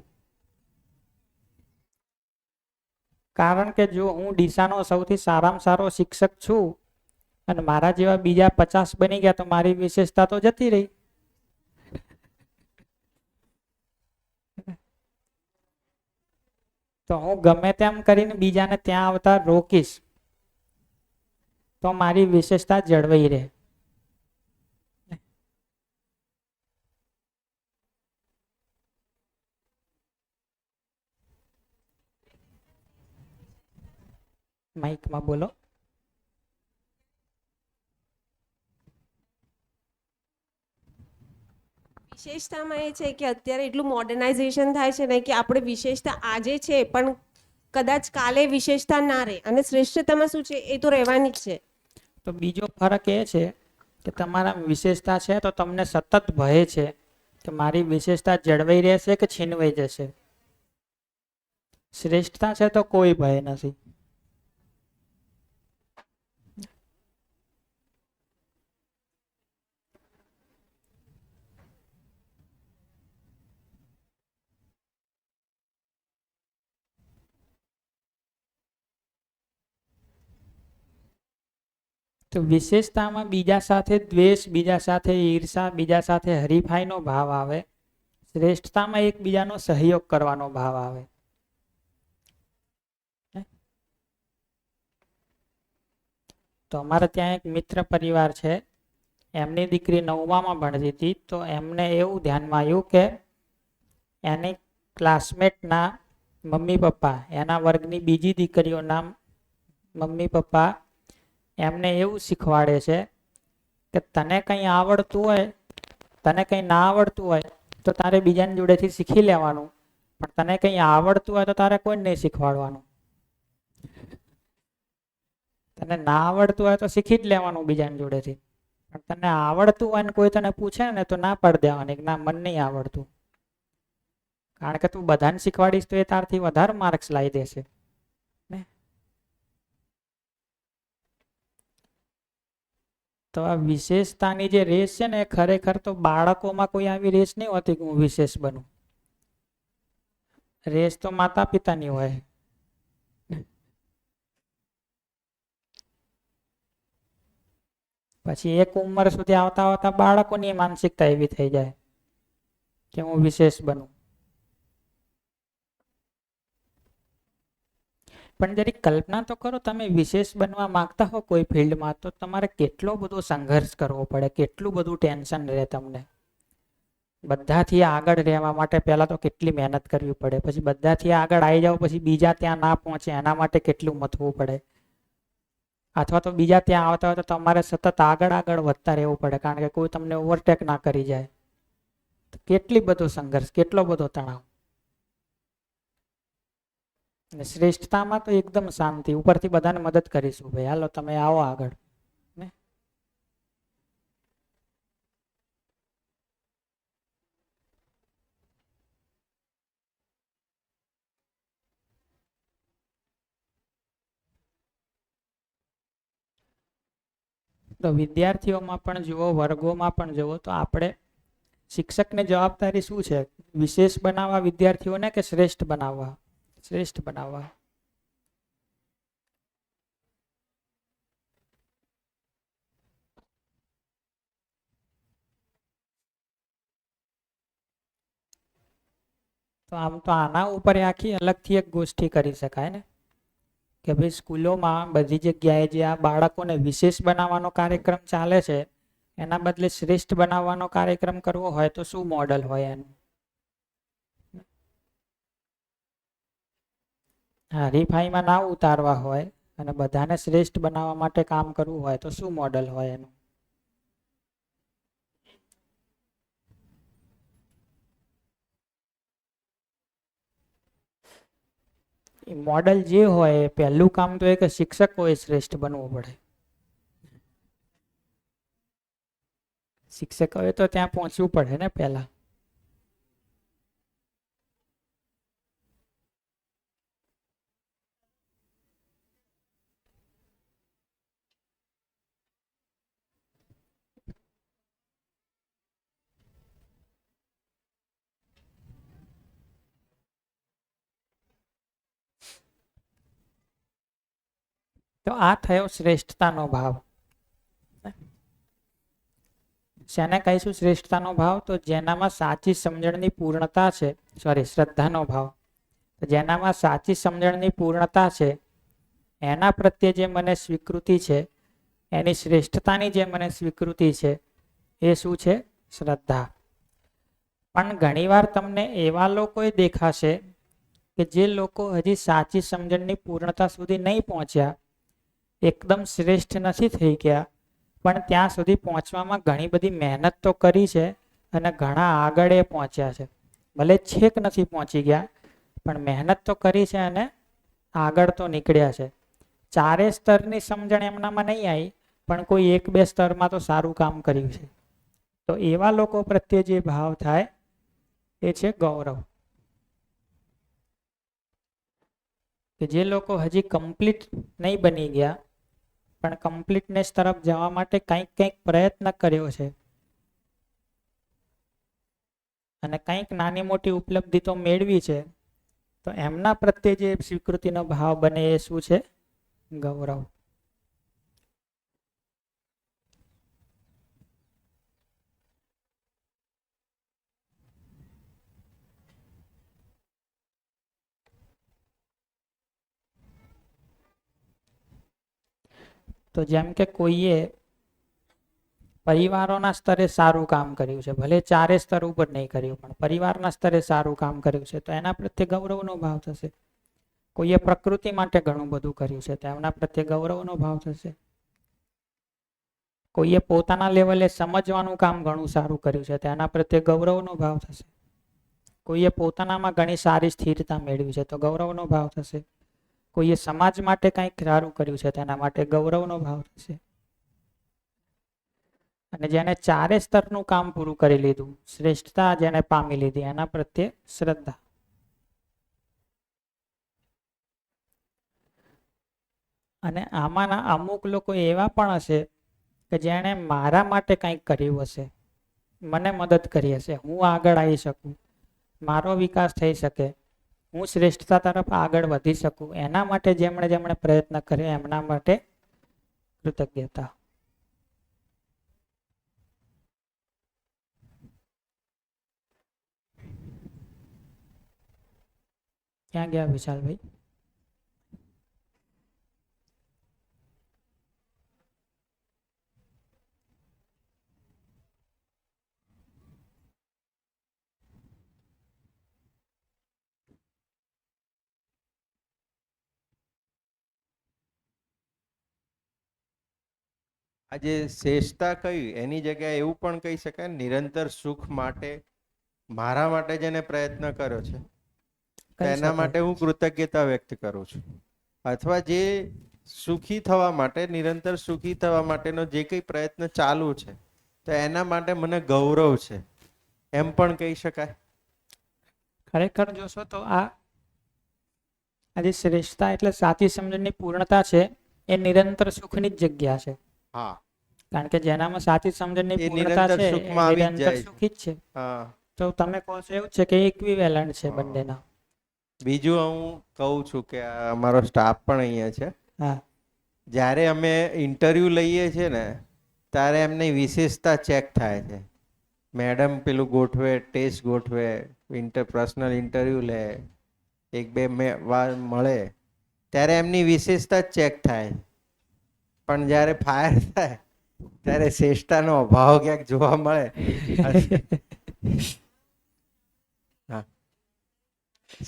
કારણ કે જો હું ડીસાનો સૌથી સારામાં સારો શિક્ષક છું અને મારા જેવા બીજા 50 બની ગયા તો મારી વિશેષતા તો જતી રહી. તો હું ગમે તેમ કરીને બીજાને ત્યાં આવતા રોકીશ તો મારી વિશેષતા જળવાઈ રહે. માઇકમાં બોલો. વિશેષતામાં એ છે કે અત્યારે એટલું મોડર્નાઇઝેશન થાય છે ને કે આપણે વિશેષતા આજે છે પણ કદાચ કાલે વિશેષતા ના રહે, અને શ્રેષ્ઠતામાં શું છે એ તો રહેવાની જ છે. તો બીજો ફરક એ છે કે તમારા વિશેષતા છે તો તમને સતત ભય છે કે મારી વિશેષતા જળવાઈ રહેશે કે છીનવાઈ જશે. શ્રેષ્ઠતા છે તો કોઈ ભય નથી. તો વિશેષતામાં બીજા સાથે દ્વેષ, બીજા સાથે ઈર્ષા, બીજા સાથે હરીફાઈનો ભાવ આવે. શ્રેષ્ઠતામાં એકબીજાનો સહયોગ કરવાનો ભાવ આવે. તો અમારે ત્યાં એક મિત્ર પરિવાર છે, એમની દીકરી 9માં ભણતી હતી. તો એમને એવું ધ્યાનમાં આવ્યું કે એની ક્લાસમેટના મમ્મી પપ્પા, એના વર્ગની બીજી દીકરીઓના મમ્મી પપ્પા એમને એવું શીખવાડે છે કે તને કંઈ આવડતું હોય, તને કંઈ ના આવડતું હોય તો તારે બીજાની જોડેથી શીખી લેવાનું, પણ તને કંઈ આવડતું હોય તો તારે કોઈ નહીં શીખવાડવાનું. તને ના આવડતું હોય તો શીખી જ લેવાનું બીજાની જોડેથી, પણ તને આવડતું હોય ને કોઈ તને પૂછે ને તો ના પાડી દેવાની કે ના, મને નહીં આવડતું. કારણ કે તું બધાને શીખવાડીશ તો એ તારથી વધારે માર્ક્સ લાવી દેશે ને. તો આ વિશેષતાની જે રેસ છે ને એ ખરેખર તો બાળકોમાં કોઈ આવી રેસ નહીં હોતી કે હું વિશેષ બનું. રેસ તો માતા પિતાની હોય. પછી એક ઉંમર સુધી આવતા આવતા બાળકોની માનસિકતા એવી થઈ જાય કે હું વિશેષ બનું. પણ જરી કલ્પના તો કરો, તમે વિશેષ બનવા માંગતા હો કોઈ ફિલ્ડમાં તો તમારે કેટલો બધો સંઘર્ષ કરવો પડે, કેટલું બધું ટેન્શન રહે તમને. બધાથી આગળ રહેવા માટે પહેલા તો કેટલી મહેનત કરવી પડે, પછી બધાથી આગળ આવી જાવ પછી બીજા ત્યાં ના પહોંચે એના માટે કેટલું મથવું પડે, અથવા તો બીજા ત્યાં આવતા હોય તો તમારે સતત આગળ આગળ વધતા રહેવું પડે કારણ કે કોઈ તમને ઓવરટેક ના કરી જાય. કેટલી બધો સંઘર્ષ, કેટલો બધો તણાવ. અને શ્રેષ્ઠતામાં તો એકદમ શાંતિ, ઉપરથી બધાને મદદ કરીશું, ભાઈ હાલો તમે આવો આગળ. તો વિદ્યાર્થીઓમાં પણ જુઓ, વર્ગોમાં પણ જુઓ, તો આપણે શિક્ષકની જવાબદારી શું છે? વિશેષ બનાવવા વિદ્યાર્થીઓને કે શ્રેષ્ઠ બનાવવા? શ્રેષ્ઠ બનાવવા. તો આમ તો આના ઉપર આખી અલગથી એક ગોષ્ઠી કરી શકાય ને કે ભાઈ સ્કૂલોમાં બધી જગ્યાએ જે આ બાળકોને વિશેષ બનાવવાનો કાર્યક્રમ ચાલે છે એના બદલે શ્રેષ્ઠ બનાવવાનો કાર્યક્રમ કરવો હોય તો શું મોડલ હોય એનું? હરીફાઈમાં ના ઉતારવા હોય અને બધાને શ્રેષ્ઠ બનાવવા માટે કામ કરવું હોય તો શું મોડલ હોય એનું? મોડલ જે હોય એ પહેલું કામ તો એ કે શિક્ષકોએ શ્રેષ્ઠ બનવું પડે. શિક્ષકોએ તો ત્યાં પહોંચવું પડે ને પહેલા. તો આ થયો શ્રેષ્ઠતાનો ભાવ. શેને કહીશું શ્રેષ્ઠતાનો ભાવ? તો જેનામાં સાચી સમજણની પૂર્ણતા છે, શ્રદ્ધાનો ભાવ. તો જેનામાં સાચી સમજણની પૂર્ણતા છે એના પ્રત્યે જે મને સ્વીકૃતિ છે, એની શ્રેષ્ઠતાની જે મને સ્વીકૃતિ છે એ શું છે? શ્રદ્ધા. પણ ઘણીવાર તમને એવા લોકો દેખાશે કે જે લોકો હજી સાચી સમજણની પૂર્ણતા સુધી નહીં પહોંચ્યા, એકદમ શ્રેષ્ઠ નથી થઈ ગયા, પણ ત્યાં સુધી પહોંચવામાં ઘણી બધી મહેનત તો કરી છે અને ઘણા આગળ એ પહોંચ્યા છે. ભલે છેક નથી પહોંચી ગયા, પણ મહેનત તો કરી છે અને આગળ તો નીકળ્યા છે. ચારે સ્તરની સમજણ એમનામાં નહીં આવી, પણ કોઈ એક બે સ્તરમાં તો સારું કામ કર્યું છે. તો એવા લોકો પ્રત્યે જે ભાવ થાય એ છે ગૌરવ. કે જે લોકો હજી કમ્પ્લીટ નહીં બની ગયા, પણ કમ્પ્લીટનેસ તરફ જવા માટે કંઈક પ્રયત્ન કર્યો છે અને કંઈક નાની મોટી ઉપલબ્ધિ તો મેળવી છે, તો એમના પ્રત્યે જે સ્વીકૃતિનો ભાવ બને એ શું છે? ગૌરવ. તો જેમ કે કોઈએ પરિવારોના સ્તરે સારું કામ કર્યું છે, ભલે ચારે સ્તર ઉપર નહીં કર્યું, પણ પરિવારના સ્તરે સારું કામ કર્યું છે, તો એના પ્રત્યે ગૌરવનો ભાવ થશે. કોઈએ પ્રકૃતિ માટે ઘણું બધું કર્યું છે, તો એમના પ્રત્યે ગૌરવનો ભાવ થશે. કોઈએ પોતાના લેવલે સમજવાનું કામ ઘણું સારું કર્યું છે, તો એના પ્રત્યે ગૌરવનો ભાવ થશે. કોઈએ પોતાનામાં ઘણી સારી સ્થિરતા મેળવી છે, તો ગૌરવનો ભાવ થશે. કોઈએ સમાજ માટે કંઈક સારું કર્યું છે, તેના માટે ગૌરવનો ભાવ થશે. અને જેને ચારે સ્તરનું કામ પૂરું કરી લીધું, શ્રેષ્ઠતા જેને પામી લીધી, એના પ્રત્યે શ્રદ્ધા. અને આમાંના અમુક લોકો એવા પણ હશે કે જેણે મારા માટે કંઈક કર્યું હશે, મને મદદ કરી હશે, હું આગળ આવી શકું, મારો વિકાસ થઈ શકે, હું શ્રેષ્ઠતા તરફ આગળ વધી શકું, એના માટે જેમણે પ્રયત્ન કર્યો એમના માટે કૃતજ્ઞતા. ક્યાં ગયા વિશાલભાઈ? આજે શ્રેષ્ઠતા કઈ, એની જગ્યાએ એવું પણ કહી શકાય નિરંતર સુખ માટે, મારા માટે જેને પ્રયત્ન કર્યો છે એના માટે હું કૃતજ્ઞતા વ્યક્ત કરું છું. અથવા જે સુખી થવા માટે, નિરંતર સુખી થવા માટેનો જે કંઈ પ્રયત્ન ચાલુ છે, તો એના માટે મને ગૌરવ છે, એમ પણ કહી શકાય. ખરેખર જોશો તો આજે શ્રેષ્ઠતા એટલે સાચી સમજણની પૂર્ણતા છે, એ નિરંતર સુખની જ જગ્યા છે. હા, કારણ કે જેનામાં સાચી સમજણની એ પૂર્ણતા નિરંતર છે સુખમાં એ આવી જ નિરંતર જાય છે. સુખી જ છે. હા. તો તમે કહો છો એવું છે કે ઇક્વિવેલન્ટ છે હા. બંનેના. બીજું હું કહું છું કે અમારો સ્ટાફ પણ અહીંયા છે. હા, જ્યારે અમે ઇન્ટરવ્યુ લઈએ છીએ ને, ત્યારે એમની વિશેષતા ચેક થાય છે. મેડમ પેલું ગોઠવે, ટેસ્ટ ગોઠવે, પર્સનલ ઇન્ટરવ્યુ લે, એક બે વાર મળે, ત્યારે એમની વિશેષતા ચેક થાય. પણ જ્યારે ફાયર થાય ત્યારે શ્રેષ્ઠતાનો અભાવ ક્યાંક જોવા મળે. હા,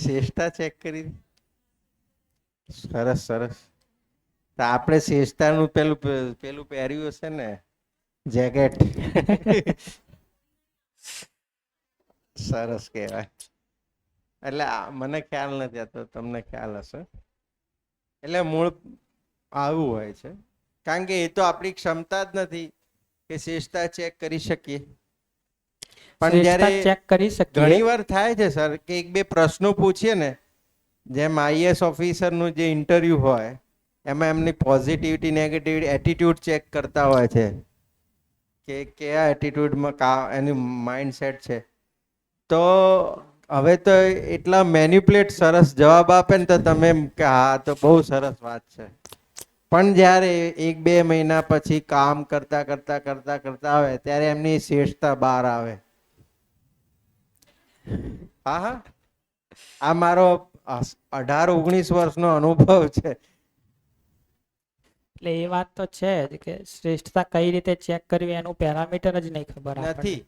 શ્રેષ્ઠતા ચેક કરી. સરસ સરસ. તો આપણે શ્રેષ્ઠતાનું પેલું પહેર્યું હશે ને, જેકેટ. સરસ કહેવાય. એટલે મને ખ્યાલ નથી, આ તો તમને ખ્યાલ હશે. એટલે મૂળ આવું હોય છે, કારણ કે એ તો આપણી ક્ષમતા જ નથી કે શ્રેષ્ઠતા ચેક કરી શકીએ. પણ શ્રેષ્ઠતા જ્યારે ચેક કરી શકીએ. ઘણી વાર થાય છે સર કે એક બે પ્રશ્નો પૂછીએ ને, જેમ આઈએએસ ઓફિસરનું જે ઇન્ટરવ્યુ હોય એમાં એમની પોઝિટિવિટી નેગેટિવિટી એટીટ્યુડ ચેક કરતા હોય છે કે કયા એટીટ્યુડમાં એનું માઇન્ડસેટ છે. તો હવે તો એટલા મેન્યુપ્લેટ સરસ જવાબ આપે ને તો તમે એમ કે હા તો બહુ સરસ વાત છે. પણ જ્યારે 1-2 મહિના પછી કામ કરતા કરતા કરતા કરતા આવે ત્યારે એમની શ્રેષ્ઠતા બહાર આવે. હા હા, આ મારો 18-19 વર્ષનો અનુભવ છે. એટલે એ વાત તો છે જ કે શ્રેષ્ઠતા કઈ રીતે ચેક કરવી એનું પેરામીટર જ નહીં ખબર આપણને. નથી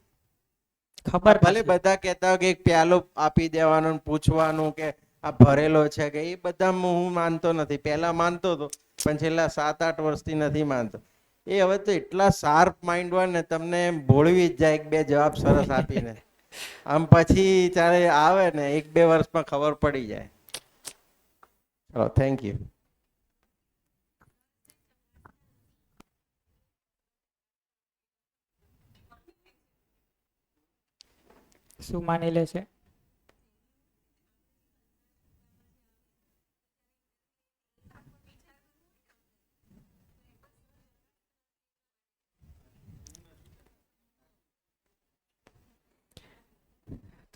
ખબર ભલે નથી. બધા કહેતા હોય કે એક પ્યાલો આપી દેવાનો ને પૂછવાનું કે આ ભરેલો છે કે, એ બધા હું માનતો નથી. પહેલા માનતો હતો પણ છેલ્લા 7-8 વર્ષથી નથી માનતો. એ હવે તો એટલા શાર્પ માઇન્ડ હોય ને તમને ભોળવી જ જાય 1-2 જવાબ સરસ આપીને. આમ પછી ત્યારે આવે ને 1-2 વર્ષમાં ખબર પડી જાય. ચલો, થેન્ક યુ. શું માની લે છે?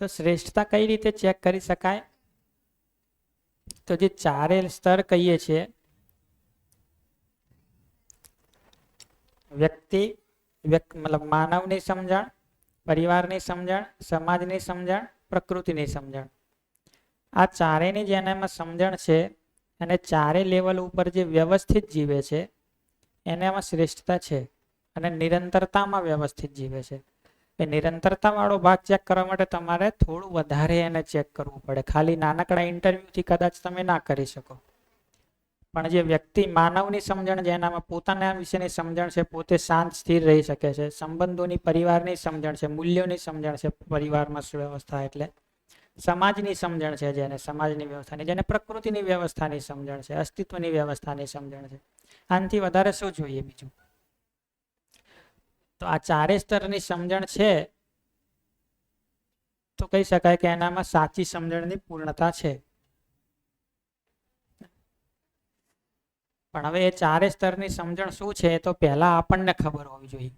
તો શ્રેષ્ઠતા કઈ રીતે ચેક કરી શકાય? તો જે ચારે સ્તર કહીએ છીએ, વ્યક્તિ મતલબ માનવની સમજણ, પરિવારની સમજણ, સમાજની સમજણ, પ્રકૃતિની સમજણ. આ ચારેયની જેનામાં સમજણ છે અને ચારે લેવલ ઉપર જે વ્યવસ્થિત જીવે છે એનામાં શ્રેષ્ઠતા છે. અને નિરંતરતામાં વ્યવસ્થિત જીવે છે. એ નિરંતરતા વાળો ભાગ ચેક કરવા માટે તમારે થોડું વધારે એને ચેક કરવું પડે. ખાલી નાનકડા ઇન્ટરવ્યુથી કદાચ તમે ના કરી શકો. પણ જે વ્યક્તિ માનવની સમજણ, જેનામાં પોતાના વિશેની સમજણ છે, પોતે શાંત સ્થિર રહી શકે છે, સંબંધોની, પરિવારની સમજણ છે, મૂલ્યોની સમજણ છે, પરિવારમાં વ્યવસ્થા એટલે સમાજની સમજણ છે, જેને સમાજની વ્યવસ્થાની, જેને પ્રકૃતિની વ્યવસ્થાની સમજણ છે, અસ્તિત્વની વ્યવસ્થાની સમજણ છે. આનાથી વધારે શું જોઈએ બીજું? તો આ ચારે સ્તરની સમજણ છે તો કહી શકાય કે એનામાં સાચી સમજણની પૂર્ણતા છે. પણ હવે એ ચારે સ્તરની સમજણ શું છે એ તો પહેલા આપણને ખબર હોવી જોઈએ.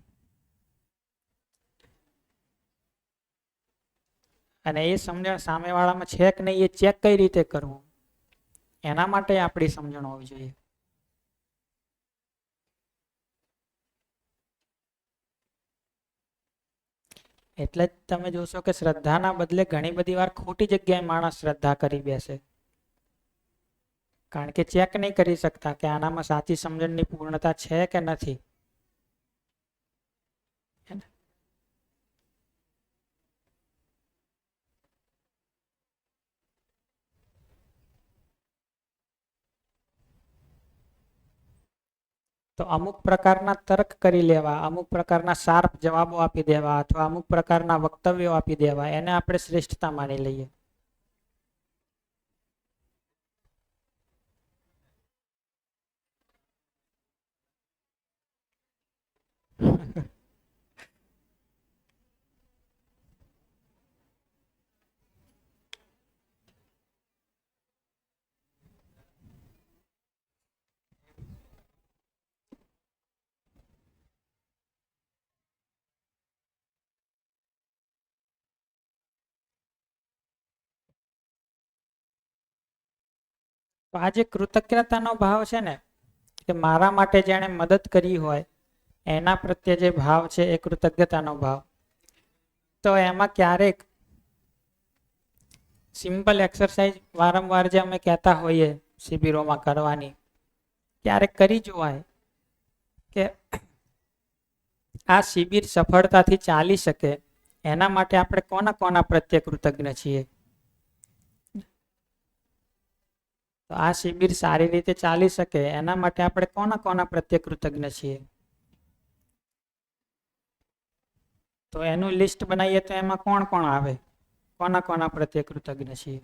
અને એ સમજણ સામેવાળામાં છે કે નહીં એ ચેક કઈ રીતે કરવું, એના માટે આપણી સમજણ હોવી જોઈએ. એટલે જ તમે જોશો કે શ્રદ્ધાના બદલે ઘણી બધી વાર ખોટી જગ્યાએ માણસ શ્રદ્ધા કરી બેસે. કારણ કે ચેક નહીં કરી શકતા કે આનામાં સાચી સમજણની પૂર્ણતા છે કે નથી. તો અમુક પ્રકારના તર્ક કરી લેવા, અમુક પ્રકારના શાર્પ જવાબો આપી દેવા અથવા અમુક પ્રકારના વક્તવ્યો આપી દેવા, એને આપણે શ્રેષ્ઠતા માની લઈએ. તો આ જે કૃતજ્ઞતાનો ભાવ છે ને, કે મારા માટે જેણે મદદ કરી હોય એના પ્રત્યે જે ભાવ છે એ કૃતજ્ઞતાનો ભાવ. તો એમાં ક્યારેક સિમ્પલ એક્સરસાઇઝ વારંવાર જે અમે કહેતા હોઈએ શિબિરોમાં કરવાની, ક્યારેક કરી જોવાય કે આ શિબિર સફળતાથી ચાલી શકે એના માટે આપણે કોના કોના પ્રત્યે કૃતજ્ઞ છીએ. તો આ શિબિર સારી રીતે ચાલી શકે એના માટે આપણે કોના કોના પ્રત્યે કૃતજ્ઞ છીએ. તો એનું લિસ્ટ બનાવીએ તો એમાં કોણ કોણ આવે, કોના કોના પ્રત્યે કૃતજ્ઞ છીએ.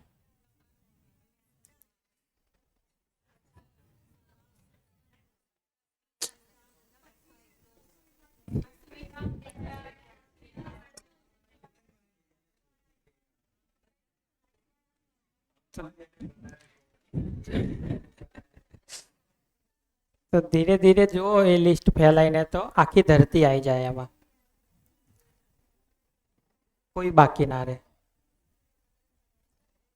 તો ધીરે ધીરે જુઓ એ લિસ્ટ ફેલાઈને તો આખી ધરતી આવી જાય એમાં, કોઈ બાકી ના રહે.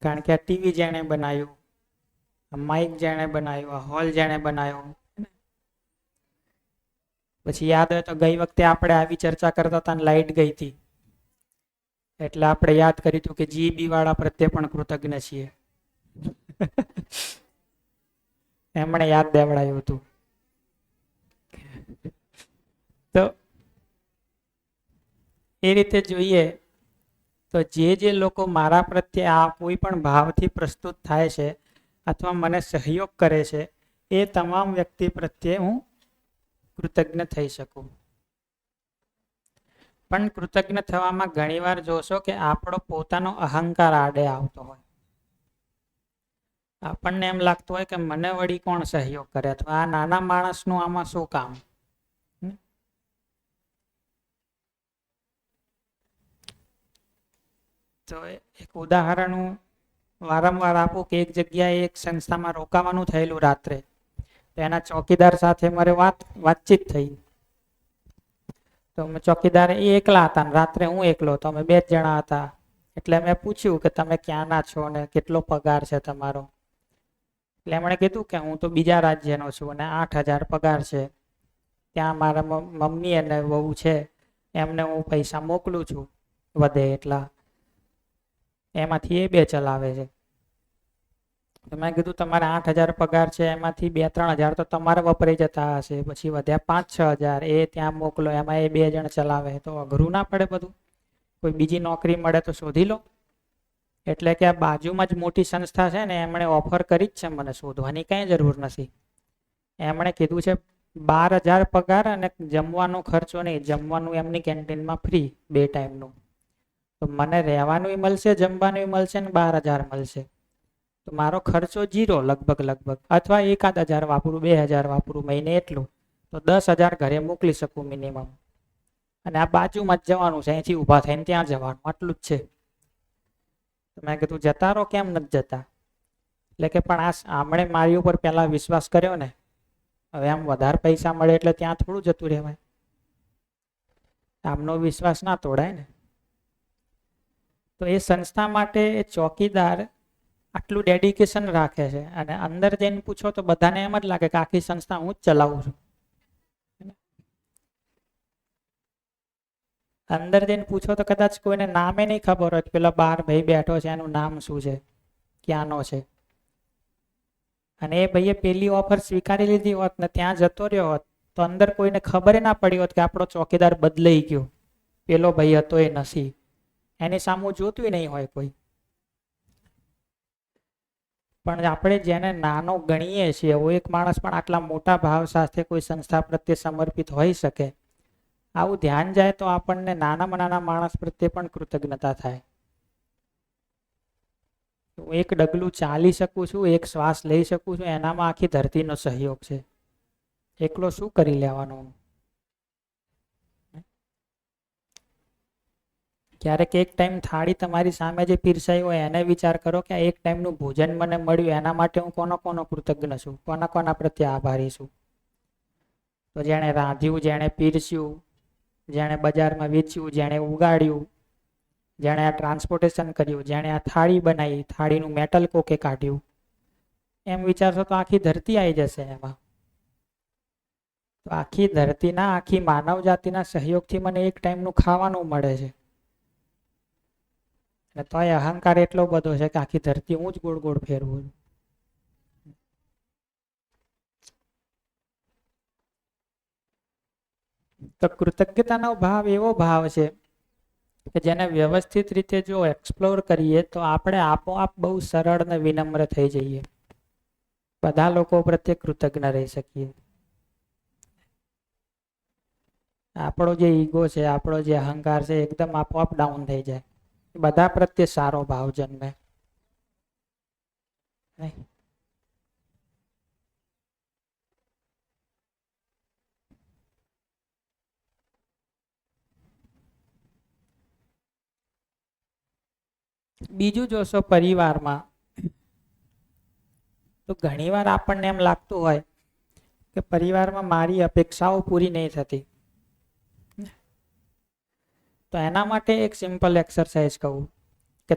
કારણ કે આ ટીવી જેણે બનાવ્યું, આ માઇક જેણે બનાવ્યું, આ હોલ જેણે બનાવ્યો. પછી યાદ હોય તો ગઈ વખતે આપણે આવી ચર્ચા કરતા હતા, લાઈટ ગઈ હતી એટલે આપણે યાદ કર્યું હતું કે જીબી વાળા પ્રત્યે પણ કૃતજ્ઞ છીએ. એમણે યાદ દેવડાયું હતું. તો એ રીતે જોઈએ તો જે લોકો મારા પ્રત્યે આ કોઈ પણ ભાવથી પ્રસ્તુત થાય છે અથવા મને સહયોગ કરે છે, એ તમામ વ્યક્તિ પ્રત્યે હું કૃતજ્ઞ થઈ શકું. પણ કૃતજ્ઞ થવામાં ઘણીવાર જોશો કે આપણો પોતાનો અહંકાર આડે આવતો હોય. આપણને એમ લાગતું હોય કે મને વળી કોણ સહયોગ કરે, અથવા આ નાના માણસનું આમાં શું કામ. તો એક ઉદાહરણ હું વારંવાર આપું કે એક જગ્યાએ એક સંસ્થામાં રોકાવાનું થયેલું રાત્રે. તો એના ચોકીદાર સાથે મારે વાતચીત થઈ. તો ચોકીદાર એ એકલા હતા ને રાત્રે હું એકલો, તો અમે 2 જણા હતા. એટલે મેં પૂછ્યું કે તમે ક્યાંના છો ને કેટલો પગાર છે તમારો. એટલે એમણે કીધું કે હું તો બીજા રાજ્યનો છું અને 8,000 પગાર છે. ત્યાં મારા મમ્મી અને વહુ છે, એમને હું પૈસા મોકલું છું વધે એટલા, એમાંથી એ 2 ચલાવે છે. તો મેં કીધું તમારે 8,000 પગાર છે, એમાંથી 2-3 હજાર તો તમારે વપરાઈ જતા હશે, પછી વધ્યા 5-6 હજાર એ ત્યાં મોકલો, એમાં એ 2 જણ ચલાવે. તો અઘરું ના પડે બધું? કોઈ બીજી નોકરી મળે તો શોધી લો. એટલે કે આ બાજુમાં જ મોટી સંસ્થા છે ને, એમણે ઓફર કરી જ છે, મને શોધવાની કઈ જરૂર નથી. એમણે કીધું છે 12,000 પગાર અને જમવાનો ખર્ચો નહીં, જમવાનું એમની કેન્ટીનમાં ફ્રી 2 ટાઈમનું. તો મને રહેવાનું મળશે, જમવાનું મળશે ને 12,000 મળશે. તો મારો ખર્ચો 0 લગભગ, અથવા 1,000 વાપરું, 2,000 વાપરું મહિને એટલું, તો 10,000 ઘરે મોકલી શકું મિનિમમ. અને આ બાજુમાં જ જવાનું છે, અહીંથી ઊભા થઈને ત્યાં જવાનું, આટલું જ છે. તો મેં કીધું જતા રહો, કેમ નથી જતા? એટલે કે પણ આમણે મારી ઉપર પહેલા વિશ્વાસ કર્યો ને, હવે આમ વધારે પૈસા મળે એટલે ત્યાં થોડું જતું રહેવાય. આમનો વિશ્વાસ ના તોડાય ને. તો એ સંસ્થા માટે એ ચોકીદાર આટલું ડેડિકેશન રાખે છે, અને અંદર જઈને પૂછો તો બધાને એમ જ લાગે કે આખી સંસ્થા હું જ ચલાવું છું. અંદર જઈને પૂછો તો કદાચ કોઈને નામે નહીં ખબર હોય, પેલા 12 ભાઈ બેઠો છે એનું નામ શું છે, ક્યાંનો છે. અને એ ભાઈએ પેલી ઓફર સ્વીકારી લીધી હોત ને ત્યાં જતો રહ્યો હોત, તો અંદર કોઈને ખબર ના પડી હોત કે આપણો ચોકીદાર બદલાઈ ગયો, પેલો ભાઈ હતો એ નથી. એની સામું જોતું નહીં હોય કોઈ. પણ આપણે જેને નાનો ગણીએ છીએ, એવો એક માણસ પણ આટલા મોટા ભાવ સાથે કોઈ સંસ્થા પ્રત્યે સમર્પિત હોઈ શકે, આવું ધ્યાન જાય તો આપણને નાનામાં નાના માણસ પ્રત્યે પણ કૃતજ્ઞતા થાય. હું એક ડગલું ચાલી શકું છું, એક શ્વાસ લઈ શકું છું, એનામાં આખી ધરતીનો સહયોગ છે. એકલો શું કરી લેવાનું? ક્યારેક એક ટાઈમ થાળી તમારી સામે જે પીરસાઈ હોય એને વિચાર કરો કે આ એક ટાઈમનું ભોજન મને મળ્યું, એના માટે હું કોનો કૃતજ્ઞ છું, કોના પ્રત્યે આભારી છું. તો જેણે રાંધ્યું, જેણે પીરસ્યું, જેણે બજારમાં વેચ્યું, જેણે ઉગાડ્યું, જેણે આ ટ્રાન્સપોર્ટેશન કર્યું, જેણે આ થાળી બનાવી, થાળીનું મેટલ કોકે કાઢ્યું, એમ વિચારશો તો આખી ધરતી આવી જશે એમાં. તો આખી ધરતીના, આખી માનવ જાતિના સહયોગથી મને એક ટાઈમનું ખાવાનું મળે છે. અને તોય અહંકાર એટલો બધો છે કે આખી ધરતી હું જ ગોળ ગોળ ફેરવું. તો કૃતજ્ઞતાનો ભાવ એવો ભાવ છે કે જેને વ્યવસ્થિત રીતે જો એક્સપ્લોર કરીએ તો આપણે આપોઆપ બહુ સરળ અને વિનમ્ર થઈ જઈએ, બધા લોકો પ્રત્યે કૃતજ્ઞ રહી શકીએ. આપણો જે ઈગો છે, આપણો જે અહંકાર છે, એકદમ આપોઆપ ડાઉન થઈ જાય, બધા પ્રત્યે સારો ભાવ જન્મે. બીજું જોશો પરિવારમાં, તો ઘણીવાર આપણને એમ લાગતું હોય કે પરિવારમાં મારી અપેક્ષાઓ પૂરી નહીં થતી. તો એના માટે એક સિમ્પલ એક્સરસાઇઝ કહું કે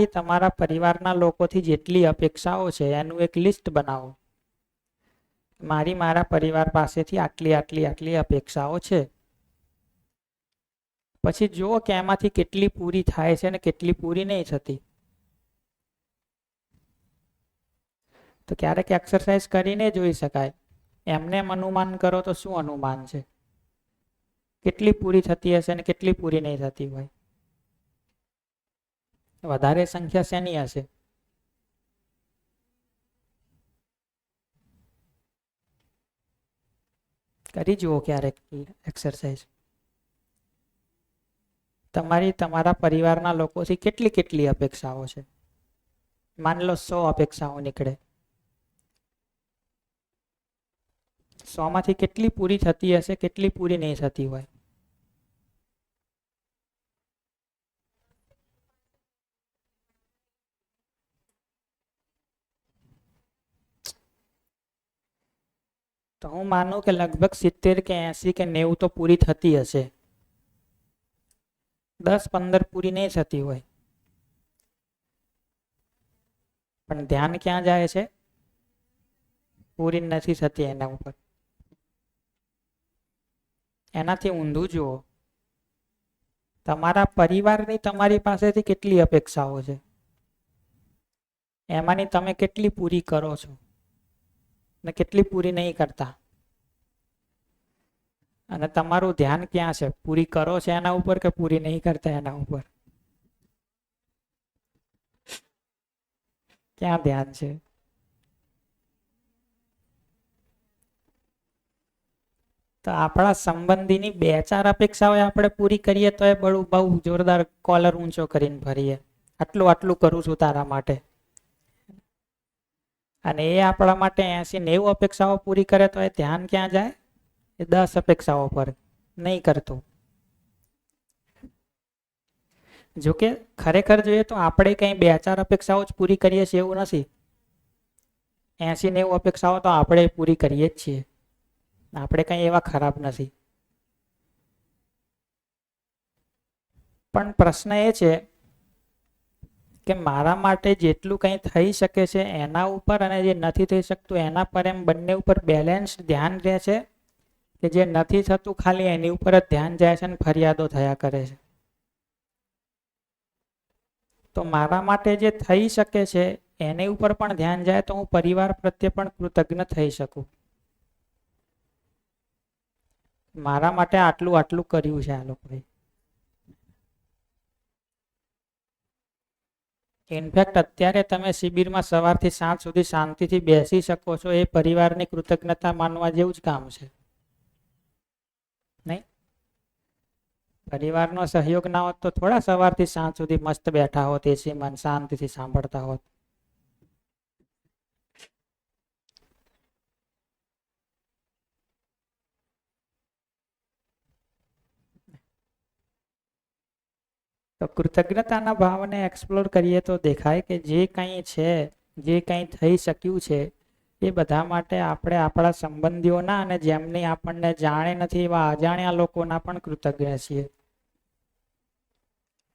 તમારા પરિવારના લોકોથી જેટલી અપેક્ષાઓ છે એનું એક લિસ્ટ બનાવો. મારા પરિવાર પાસેથી આટલી આટલી આટલી અપેક્ષાઓ છે. પછી જુઓ કે એમાંથી કેટલી પૂરી થાય છે અને કેટલી પૂરી નહીં થતી. તો ક્યારેક એક્સરસાઇઝ કરીને જોઈ શકાય. એમને એમ અનુમાન કરો તો શું અનુમાન છે, કેટલી પૂરી થતી હશે અને કેટલી પૂરી નહીં થતી હોય. વધારે સંખ્યા શેની હશે? કરી જુઓ ક્યારેક એક્સરસાઇઝ. તમારા પરિવારના લોકોથી કેટલી કેટલી અપેક્ષાઓ છે. માની લો 100 અપેક્ષાઓ નીકળે. 100 માંથી કેટલી પૂરી થતી હશે, કેટલી પૂરી નહીં થતી હોય. તો હું માનું કે લગભગ 70 કે 80 કે 90 તો પૂરી થતી હશે. 10-15 પૂરી નહીં થતી હોય. પણ ધ્યાન ક્યાં જાય છે? પૂરી નથી થતી એના ઉપર. એનાથી ઊંધું જુઓ. તમારા પરિવારની તમારી પાસેથી કેટલી અપેક્ષાઓ છે, એમાંની તમે કેટલી પૂરી કરો છો ને કેટલી પૂરી નહીં કરતા. અને તમારું ધ્યાન ક્યાં છે? પૂરી કરો છો એના ઉપર કે પૂરી નહીં કરતા એના ઉપર? ક્યાં ધ્યાન છે? તો આપણા સંબંધીની 2-4 અપેક્ષાઓ આપણે પૂરી કરીએ તો એ બહુ જોરદાર કોલર ઊંચો કરીને ફરીએ, આટલું કરું છું તારા માટે. અને એ આપણા માટે 80-90 અપેક્ષાઓ પૂરી કરે તો એ ધ્યાન ક્યાં જાય? એ 10 અપેક્ષાઓ પર નહીં કરતું. જોકે ખરેખર જોઈએ તો આપણે કંઈ 2-4 અપેક્ષાઓ જ પૂરી કરીએ છીએ એવું નથી. 80-90 અપેક્ષાઓ તો આપણે પૂરી કરીએ જ છીએ. આપણે કંઈ એવા ખરાબ નથી. પણ પ્રશ્ન એ છે કે મારા માટે જેટલું કંઈ થઈ શકે છે એના ઉપર અને જે નથી થઈ શકતું એના પર, એમ બંને ઉપર બેલેન્સ ધ્યાન રહે છે કે જે નથી થતું ખાલી એની ઉપર જ ધ્યાન જાય છે અને ફરિયાદો થયા કરે છે. તો મારા માટે જે થઈ શકે છે એની ઉપર પણ ધ્યાન જાય તો હું પરિવાર પ્રત્યે પણ કૃતજ્ઞ થઈ શકું. મારા માટે આટલું કર્યું છે આ લોકોએ. ઇનફેક્ટ અત્યારે તમે શિબિરમાં સવારથી સાંજ સુધી શાંતિથી બેસી શકો છો એ પરિવારની કૃતજ્ઞતા માનવા જેવું જ કામ છે, નહીં? પરિવારનો સહયોગ ના હોત તો થોડા સવારથી સાંજ સુધી મસ્ત બેઠા હોત, એસી મન શાંતિથી સાંભળતા હોત. તો કૃતજ્ઞતાના ભાવને એક્સપ્લોર કરીએ તો દેખાય કે જે કંઈ છે, જે કંઈ થઈ શક્યું છે એ બધા માટે આપણે આપણા સંબંધીઓના અને જેમની આપણને જાણે નથી એવા અજાણ્યા લોકોના પણ કૃતજ્ઞ છીએ.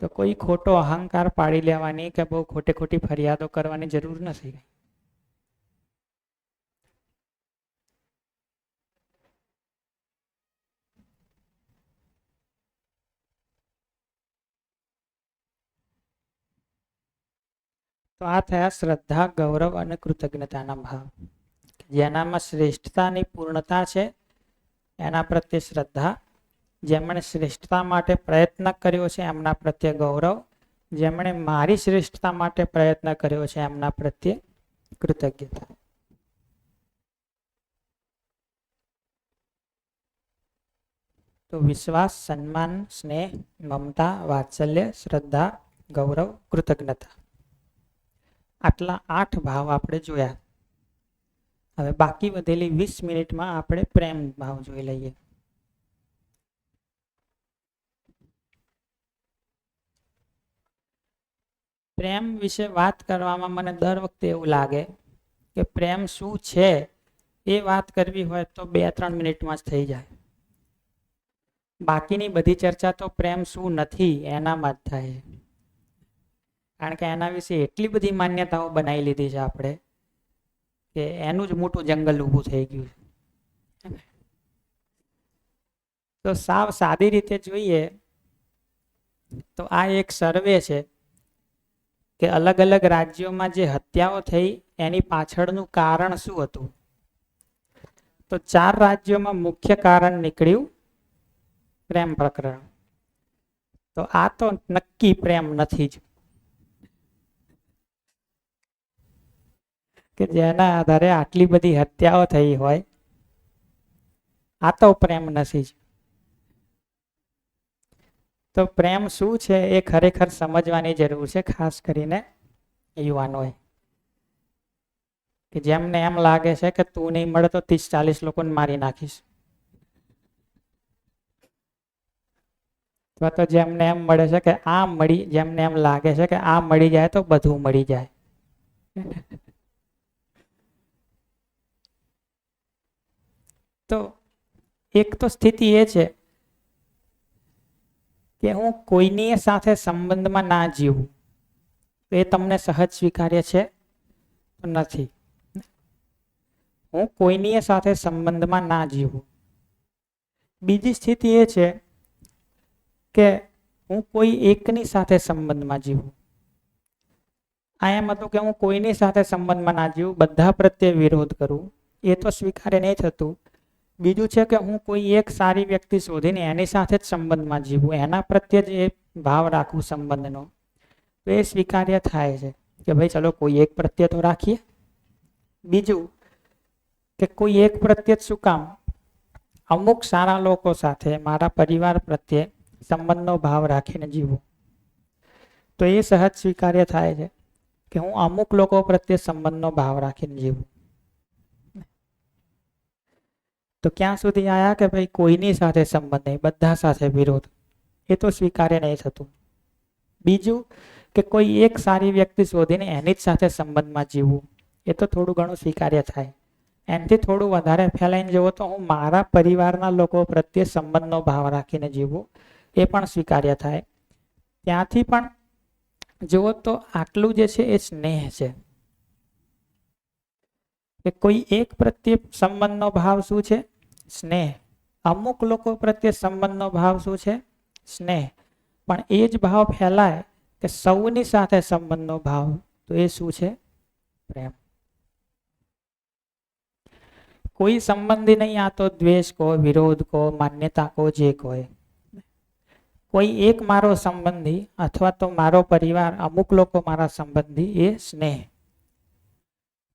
તો કોઈ ખોટો અહંકાર પાડી લેવાની કે બહુ ખોટી ફરિયાદો કરવાની જરૂર નથી. તો આ થયા શ્રદ્ધા, ગૌરવ અને કૃતજ્ઞતાના ભાવ. જેનામાં શ્રેષ્ઠતાની પૂર્ણતા છે એના પ્રત્યે શ્રદ્ધા, જેમણે શ્રેષ્ઠતા માટે પ્રયત્ન કર્યો છે એમના પ્રત્યે ગૌરવ, જેમણે મારી શ્રેષ્ઠતા માટે પ્રયત્ન કર્યો છે એમના પ્રત્યે કૃતજ્ઞતા. તો વિશ્વાસ, સન્માન, સ્નેહ, મમતા, વાત્સલ્ય, શ્રદ્ધા, ગૌરવ, કૃતજ્ઞતા, આટલા 8 ભાવ આપણે જોયા. હવે બાકી વધેલી 20 મિનિટમાં આપણે પ્રેમ ભાવ જોઈ લઈએ. પ્રેમ વિશે વાત કરવામાં મને દર વખતે એવું લાગે કે પ્રેમ શું છે એ વાત કરવી હોય તો 2-3 મિનિટમાં જ થઈ જાય. બાકીની બધી ચર્ચા તો પ્રેમ શું નથી એનામાં જ થાય. કારણ કે એના વિશે એટલી બધી માન્યતાઓ બનાવી લીધી છે આપણે કે એનું જ મોટું જંગલ ઊભું થઈ ગયું છે. તો સાવ સાદી રીતે જોઈએ તો આ એક સર્વે છે કે અલગ અલગ રાજ્યોમાં જે હત્યાઓ થઈ એની પાછળનું કારણ શું હતું. તો 4 રાજ્યોમાં મુખ્ય કારણ નીકળ્યું પ્રેમ પ્રકરણ. તો આ તો નક્કી પ્રેમ નથી જ, કે જેના આધારે આટલી બધી હત્યાઓ થઈ હોય. આ તો પ્રેમ નથી જ. તો પ્રેમ શું છે એ ખરેખર સમજવાની જરૂર છે, ખાસ કરીને યુવાનોએ. કે જેમને એમ લાગે છે કે તું નહીં મળે તો 30-40 લોકોને મારી નાખીશ, અથવા તો જેમને એમ મળે છે કે જેમને એમ લાગે છે કે આ મળી જાય તો બધું મળી જાય. તો એક તો સ્થિતિ એ છે કે હું કોઈની સાથે સંબંધમાં ના જીવું, એ તમને સહજ સ્વીકાર્ય છે? નથી. હું કોઈની સાથે સંબંધમાં ના જીવું. બીજી સ્થિતિ એ છે કે હું કોઈ એકની સાથે સંબંધમાં જીવું. આ એમ હતું કે હું કોઈની સાથે સંબંધમાં ના જીવું, બધા પ્રત્યે વિરોધ કરું, એ તો સ્વીકાર્ય નહીં થતું. બીજું છે કે હું કોઈ એક સારી વ્યક્તિ શોધીને એની સાથે જ સંબંધમાં જીવું, એના પ્રત્યે જ એ ભાવ રાખું સંબંધનો, તો એ સ્વીકાર્ય થાય છે કે ભાઈ ચલો કોઈ એક પ્રત્યે તો રાખીએ. બીજું કે કોઈ એક પ્રત્યે જ શું કામ, અમુક સારા લોકો સાથે મારા પરિવાર પ્રત્યે સંબંધનો ભાવ રાખીને જીવું, તો એ સહજ સ્વીકાર્ય થાય છે કે હું અમુક લોકો પ્રત્યે સંબંધનો ભાવ રાખીને જીવું. તો ક્યાં સુધી આયા કે ભાઈ કોઈની સાથે સંબંધ નહીં, બધા સાથે વિરોધ, એ તો સ્વીકાર્ય નહીં થતું. બીજું કે કોઈ એક સારી વ્યક્તિ શોધીને એની જ સાથે સંબંધમાં જીવવું, એ તો થોડું ઘણું સ્વીકાર્ય થાય. એનાથી થોડું વધારે ફેલાઈને જુઓ તો હું મારા પરિવારના લોકો પ્રત્યે સંબંધનો ભાવ રાખીને જીવવું, એ પણ સ્વીકાર્ય થાય. ત્યાંથી પણ જુઓ તો આટલું જે છે એ સ્નેહ છે. કે કોઈ એક પ્રત્યે સંબંધનો ભાવ શું છે? સ્નેહ. અમુક લોકો પ્રત્યે સંબંધનો ભાવ શું છે? સ્નેહ. પણ એ જ ભાવ ફેલાય કે સૌની સાથે સંબંધનો ભાવ, તો એ શું છે? પ્રેમ. કોઈ સંબંધી નહીં, આ તો દ્વેષ કહો, વિરોધ કહો, માન્યતા કહો, જે કહો. કોઈ એક મારો સંબંધી અથવા તો મારો પરિવાર, અમુક લોકો મારા સંબંધી, એ સ્નેહ.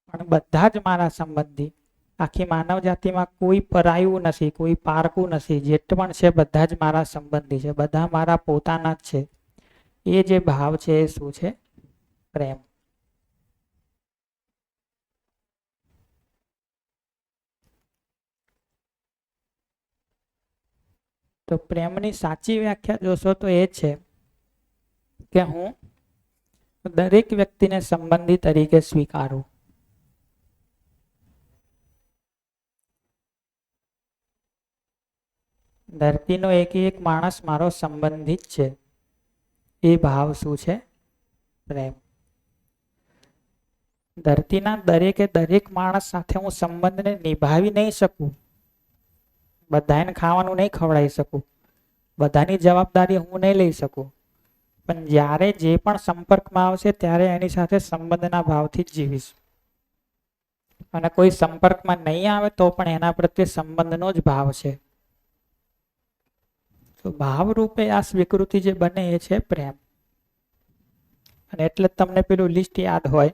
પણ બધા જ મારા સંબંધી, આખી માનવ જાતિમાં કોઈ પરાયું નથી, કોઈ પારકું નથી, જે પણ છે બધા જ મારા સંબંધી છે, બધા મારા પોતાના જ છે. એ જે ભાવ છે એ શું છે? પ્રેમ. તો પ્રેમની સાચી વ્યાખ્યા જોશો તો એ છે કે હું દરેક વ્યક્તિને સંબંધી તરીકે સ્વીકારું. ધરતીનો એક માણસ મારો સંબંધી જ છે. એ ભાવ શું છે? પ્રેમ. ધરતીના દરેક માણસ સાથે હું સંબંધને નિભાવી નહીં શકું, બધાને ખાવાનું નહીં ખવડાવી શકું, બધાની જવાબદારી હું નહીં લઈ શકું, પણ જ્યારે જે પણ સંપર્કમાં આવશે ત્યારે એની સાથે સંબંધના ભાવથી જ જીવીશ. અને કોઈ સંપર્કમાં નહીં આવે તો પણ એના પ્રત્યે સંબંધનો જ ભાવ છે. તો ભાવ રૂપે આ સ્વીકૃતિ જે બને એ છે પ્રેમ. અને એટલે તમને પેલું લિસ્ટ યાદ હોય,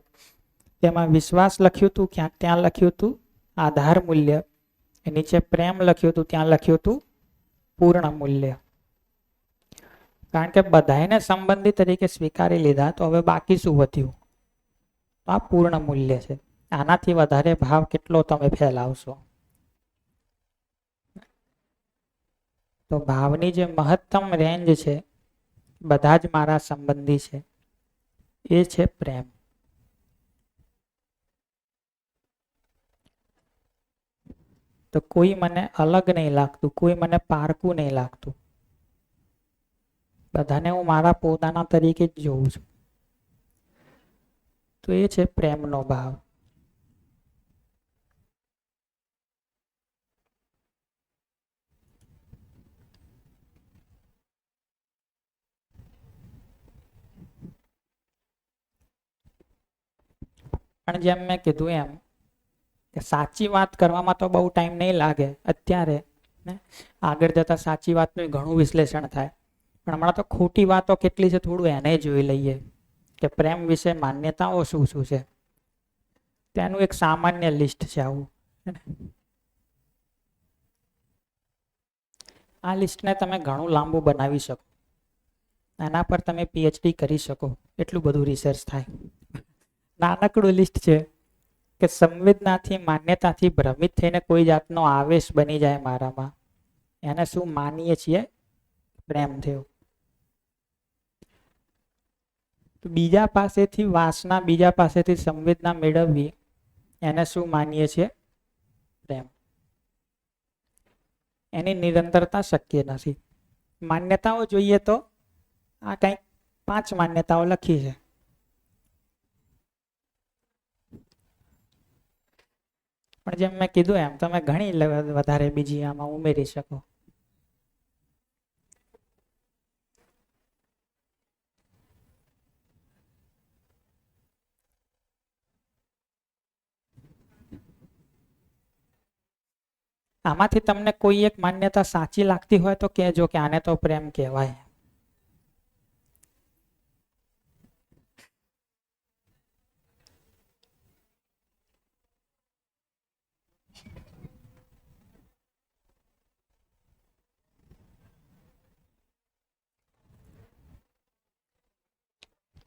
તેમાં વિશ્વાસ લખ્યું હતું, ક્યાંક ત્યાં લખ્યું હતું આધાર મૂલ્ય, નીચે પ્રેમ લખ્યું હતું, ત્યાં લખ્યું હતું પૂર્ણ મૂલ્ય. કારણ કે બધાને સંબંધી તરીકે સ્વીકારી લીધા, તો હવે બાકી શું વધ્યું? આ પૂર્ણ મૂલ્ય છે. આનાથી વધારે ભાવ કેટલો તમે ફેલાવશો? તો ભાવની જે મહત્તમ રેન્જ છે, બધા જ મારા સંબંધી છે, એ છે પ્રેમ. તો કોઈ મને અલગ નહીં લાગતું, કોઈ મને પારકું નહીં લાગતું, બધાને હું મારા પોતાના તરીકે જ જોઉં છું. તો એ છે પ્રેમનો ભાવ. પણ જેમ મેં કીધું એમ કે સાચી વાત કરવામાં તો બહુ ટાઈમ નહીં લાગે અત્યારે ને, આગળ જતા સાચી વાતનું ઘણું વિશ્લેષણ થાય. પણ હમણાં તો ખોટી વાતો કેટલી છે થોડું એને જોઈ લઈએ કે પ્રેમ વિશે માન્યતાઓ શું શું છે. તેનું એક સામાન્ય લિસ્ટ છે આવું. આ લિસ્ટને તમે ઘણું લાંબુ બનાવી શકો, એના પર તમે પીએચડી કરી શકો, એટલું બધું રિસર્ચ થાય. નાનકડું લિસ્ટ છે કે સંવેદનાથી માન્યતાથી ભ્રમિત થઈને કોઈ જાતનો આવેશ બની જાય મારામાં, એને શું માનીએ છીએ? પ્રેમ થયો. તો બીજા પાસેથી વાસના, બીજા પાસેથી સંવેદના મેળવવી, એને શું માનીએ છીએ? પ્રેમ. એની નિરંતરતા શક્ય નથી. માન્યતાઓ જોઈએ તો આ કંઈક 5 માન્યતાઓ લખી છે. પણ જેમ મેં કીધું એમ તમે ઘણી વધારે બીજી આમાં ઉમેરી શકો. આમાંથી તમને કોઈ એક માન્યતા સાચી લાગતી હોય તો કહેજો કે આને તો પ્રેમ કહેવાય.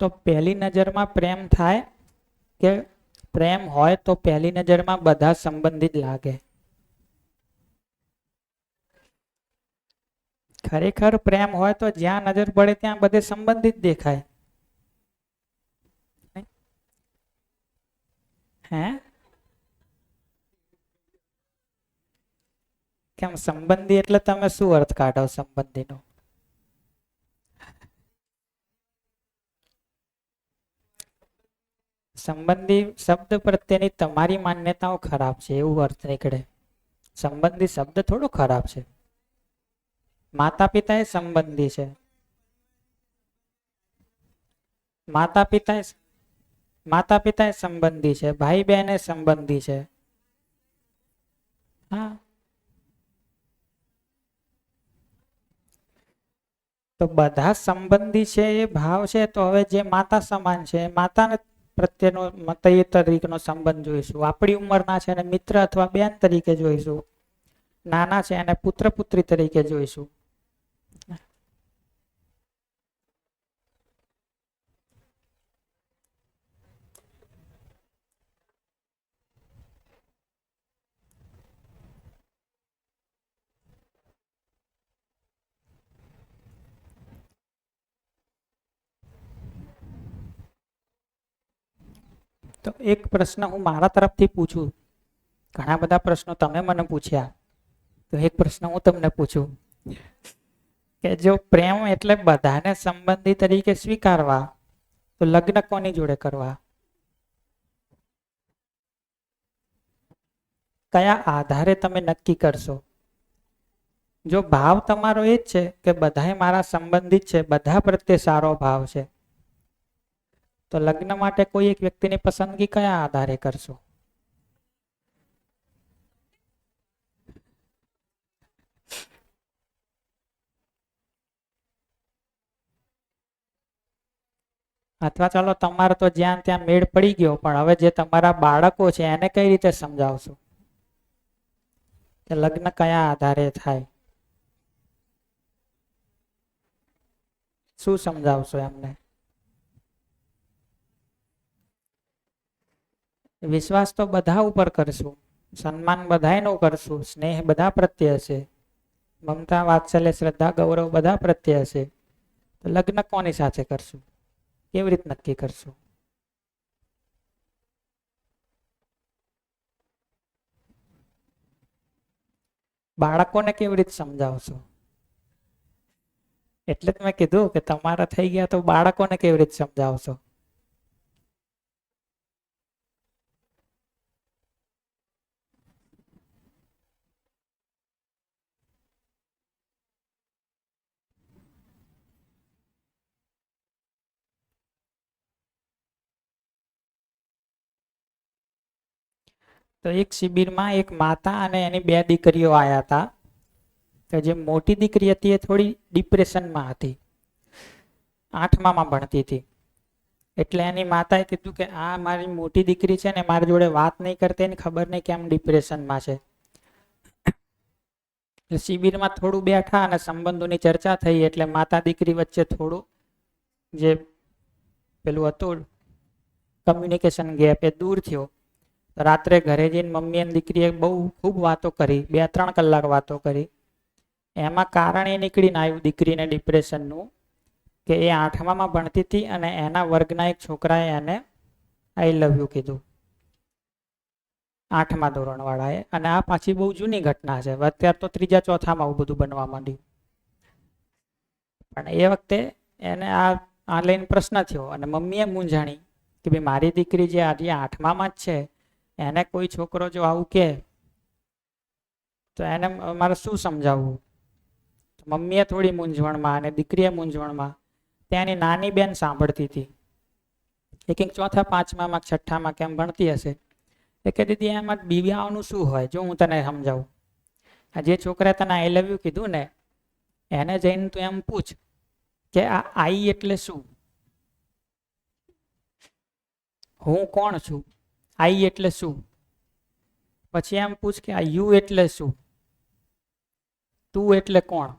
તો પહેલી નજરમાં પ્રેમ થાય કે પ્રેમ હોય તો પહેલી નજરમાં બધા સંબંધિત લાગે? ખરેખર પ્રેમ હોય તો જ્યાં નજર પડે ત્યાં બધે સંબંધિત દેખાય. હે કેમ સંબંધી એટલે તમે શું અર્થ કાઢો સંબંધીનો? સંબંધી શબ્દ પ્રત્યેની તમારી માન્યતાઓ ખરાબ છે એવું અર્થ નીકળે. સંબંધી શબ્દ થોડો ખરાબ છે. માતા પિતા એ સંબંધી છે. માતા પિતા એ સંબંધી છે, ભાઈ બહેન એ સંબંધી છે. હા, તો બધા સંબંધી છે એ ભાવ છે. તો હવે જે માતા સમાન છે, માતાને પ્રત્યેનો મતય તરીકેનો સંબંધ જોઈશું. આપણી ઉંમરના છે એને મિત્ર અથવા બેન તરીકે જોઈશું. નાના છે એને પુત્ર પુત્રી તરીકે જોઈશું. તો એક પ્રશ્ન હું મારા તરફથી પૂછું. ઘણા બધા પ્રશ્નો તમે મને પૂછ્યા, તો એક પ્રશ્ન હું તમને પૂછું કે જો પ્રેમ એટલે બધાને સંબંધી તરીકે સ્વીકારવા, તો લગ્ન કોની જોડે કરવા? કયા આધારે તમે નક્કી કરશો? જો ભાવ તમારો એ જ છે કે બધાએ મારા સંબંધિત છે, બધા પ્રત્યે સારો ભાવ છે, તો લગ્ન માટે કોઈ એક વ્યક્તિની પસંદગી કયા આધારે કરશો? અથવા ચાલો તમારે તો જ્યાં ત્યાં મેળ પડી ગયો, પણ હવે જે તમારા બાળકો છે એને કઈ રીતે સમજાવશો કે લગ્ન કયા આધારે થાય? શું સમજાવશો એમને? વિશ્વાસ તો બધા ઉપર કરશું, સન્માન બધાયનું કરશું, સ્નેહ બધા પ્રત્યે હશે, મમતા વાત્સલ્ય શ્રદ્ધા ગૌરવ બધા પ્રત્યે હશે, તો લગ્ન કોની સાથે કરશું? કેવી રીતે નક્કી કરશું? બાળકોને કેવી રીતે સમજાવશો? એટલે જ મેં કીધું કે તમારા થઈ ગયા તો બાળકોને કેવી રીતે સમજાવશો? તો એક શિબિરમાં એક માતા અને એની 2 દીકરીઓ આવ્યા હતા. તો જે મોટી દીકરી હતી એ થોડી ડિપ્રેશનમાં હતી, 8મામાં ભણતી હતી. એટલે એની માતાએ કીધું કે આ મારી મોટી દીકરી છે ને મારી જોડે વાત નહીં કરતી, એને ખબર નહીં કેમ ડિપ્રેશનમાં છે. એટલે શિબિરમાં થોડું બેઠા અને સંબંધોની ચર્ચા થઈ, એટલે માતા દીકરી વચ્ચે થોડું જે પેલું હતું કમ્યુનિકેશન ગેપ એ દૂર થયો. રાત્રે ઘરે જઈને મમ્મી અને દીકરીએ બહુ ખૂબ વાતો કરી, 2-3 કલાક વાતો કરી. એમાં કારણ એ નીકળીને આવ્યું દીકરીને ડિપ્રેશનનું કે એ 8મામાં ભણતી હતી અને એના વર્ગના એક છોકરાએ એને આઈ લવ યુ કીધું, 8મા ધોરણવાળાએ. અને આ પાછી બહુ જૂની ઘટના છે, અત્યારે તો 3-4માં આવું બધું બનવા માંડ્યું. પણ એ વખતે એને આ લઈને પ્રશ્ન થયો અને મમ્મીએ મૂંઝાણી કે ભાઈ મારી દીકરી જે આજે 8મામાં જ છે એને કોઈ છોકરો જો આવું કહે તો એને મારે શું સમજાવવું? મમ્મીએ થોડી મૂંઝવણમાં અને દીકરીએ મૂંઝવણમાં. ત્યાંની નાની બેન સાંભળતી હતી, એ કંઈક 4-5માં 6માં કેમ ભણતી હશે. એ કે દીદી એમાં બીવાવાનું શું હોય, જો હું તને સમજાવું. આ જે છોકરાએ તને આઈ લવ યુ કીધું ને એને જઈને તું એમ પૂછ કે આ આઈ એટલે શું, હું કોણ છું, આઈ એટલે શું. પછી એમ પૂછ કે આ યુ એટલે શું, તું એટલે કોણ.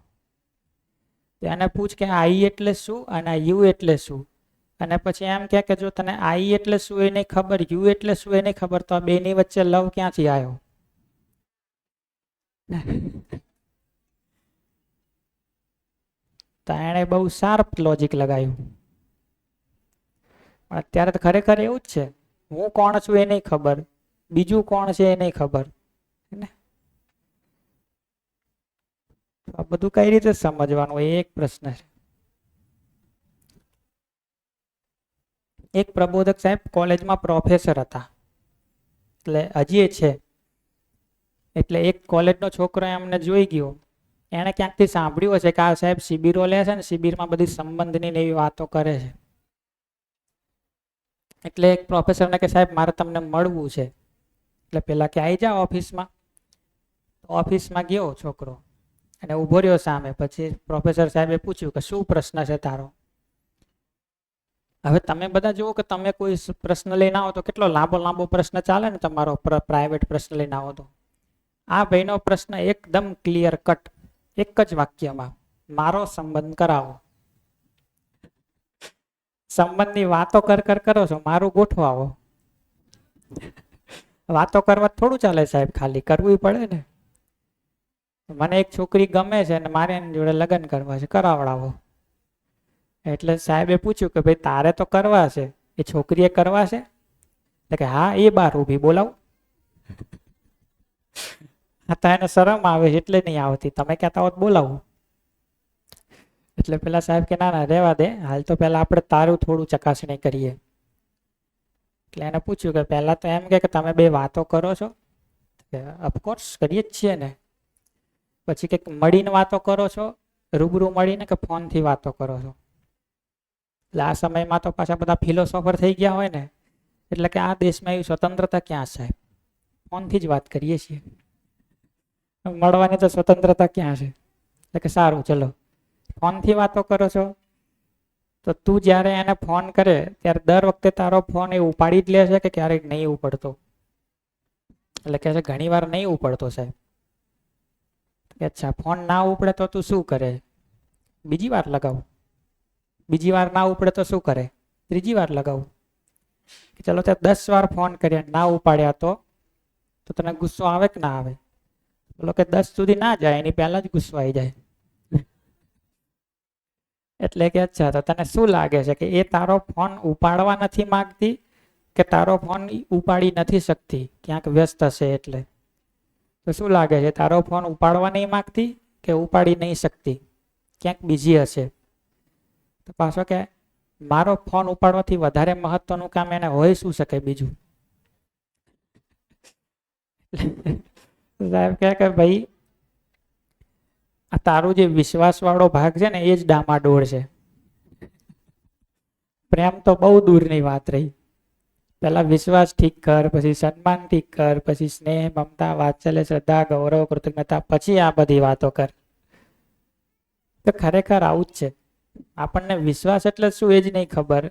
એને પૂછ કે આઈ એટલે શું અને આ યુ એટલે શું. અને પછી એમ કે જો તને આઈ એટલે શું એ નહીં ખબર, યુ એટલે શું એ નહીં ખબર, તો આ બેની વચ્ચે લવ ક્યાંથી આવ્યો? તો એણે બહુ શાર્પ લોજિક લગાવ્યું. પણ અત્યારે તો ખરેખર એવું જ છે, હું કોણ છું એ નહીં ખબર, બીજું કોણ છે એ નહીં ખબર. આ બધું કઈ રીતે સમજવાનું એ એક પ્રશ્ન છે. એક પ્રબોધક સાહેબ કોલેજમાં પ્રોફેસર હતા, એટલે હજી છે. એટલે એક કોલેજનો છોકરો એમને જોઈ ગયો, એણે ક્યાંકથી સાંભળ્યું હશે કે આ સાહેબ શિબિરો લે છે ને શિબિરમાં બધી સંબંધની એવી વાતો કરે છે. એટલે એક પ્રોફેસરને કે સાહેબ મારે તમને મળવું છે. એટલે પેલા કે આવી જાઓ ઓફિસમાં. ઓફિસમાં ગયો છોકરો અને ઊભો રહ્યો સામે. પછી પ્રોફેસર સાહેબે પૂછ્યું કે શું પ્રશ્ન છે તારો? હવે તમે બધા જુઓ કે તમે કોઈ પ્રશ્ન લઈને આવો તો કેટલો લાંબો પ્રશ્ન ચાલે ને, તમારો પ્રાઇવેટ પ્રશ્ન લઈને આવો તો. આ ભાઈનો પ્રશ્ન એકદમ ક્લિયર કટ, એક જ વાક્યમાં, મારો સંબંધ કરાવો. સંબંધની વાતો કરો છો, મારું ગોઠવાવો. વાતો કરવા થોડું ચાલે સાહેબ, ખાલી કરવું પડે ને. મને એક છોકરી ગમે છે અને મારે એની જોડે લગ્ન કરવા છે, કરાવડાવો. એટલે સાહેબે પૂછ્યું કે ભાઈ તારે તો કરવા છે, એ છોકરીએ કરવા છે? એટલે કે હા, એ બાર ઊભી બોલાવું. તો એને શરમ આવે છે એટલે નહીં આવતી, તમે કહેતા હોત બોલાવું. એટલે પેલા સાહેબ કે ના રહેવા દે, હાલ તો પેલા આપણે તારું થોડું ચકાસણી કરીએ. એટલે એને પૂછ્યું કે પહેલા તો એમ કે તમે બે વાતો કરો છો? ઓફકોર્સ કરીએ જ છીએ ને. પછી કંઈક મળીને વાતો કરો છો, રૂબરૂ મળીને, કે ફોનથી વાતો કરો છો? એટલે આ સમયમાં તો પાછા બધા ફિલોસોફર થઈ ગયા હોય ને, એટલે કે આ દેશમાં એવી સ્વતંત્રતા ક્યાં સાહેબ, ફોનથી જ વાત કરીએ છીએ, મળવાની તો સ્વતંત્રતા ક્યાં છે? એટલે કે સારું ચલો, ફોનથી વાતો કરો છો તો તું જ્યારે એને ફોન કરે ત્યારે દર વખતે તારો ફોન એ ઉપાડી જ લે છે કે ક્યારેક નહીં ઉપડતો? એટલે કે છે ઘણી વાર નહીં ઉપડતો સાહેબ. અચ્છા, ફોન ના ઉપડે તો તું શું કરે? બીજી વાર લગાવું. બીજી વાર ના ઉપડે તો શું કરે? ત્રીજી વાર લગાવું. ચલો ત્યાં 10 વાર ફોન કર્યા, ના ઉપાડ્યા તો તને ગુસ્સો આવે કે ના આવે? બોલો કે 10 સુધી ના જાય, એની પહેલા જ ગુસ્સો આવી જાય. એટલે કે અચ્છા, તો તને શું લાગે છે કે એ તારો ફોન ઉપાડવા નથી માંગતી કે તારો ફોન ઉપાડી નથી શકતી, ક્યાંક વ્યસ્ત હશે એટલે? તો શું લાગે છે, તારો ફોન ઉપાડવા નહીં માંગતી કે ઉપાડી નહીં શકતી? ક્યાંક બીજી હશે. તો પાછો કે મારો ફોન ઉપાડવાથી વધારે મહત્વનું કામ એને હોઈ શું શકે બીજું? સાહેબ કહે કે ભાઈ આ તારું જે વિશ્વાસ વાળો ભાગ છે ને એ જ ડામાડોળ છે. પ્રેમ તો બહુ દૂરની વાત રહી. પેલા વિશ્વાસ ઠીક કર, પછી સન્માન ઠીક કર, પછી સ્નેહ, મમતા, વાત્સલ્ય, શ્રદ્ધા, ગૌરવ, કૃતજ્ઞતા, પછી આ બધી વાતો કર. તો ખરેખર આવું જ છે. આપણને વિશ્વાસ એટલે શું એ જ નહીં ખબર,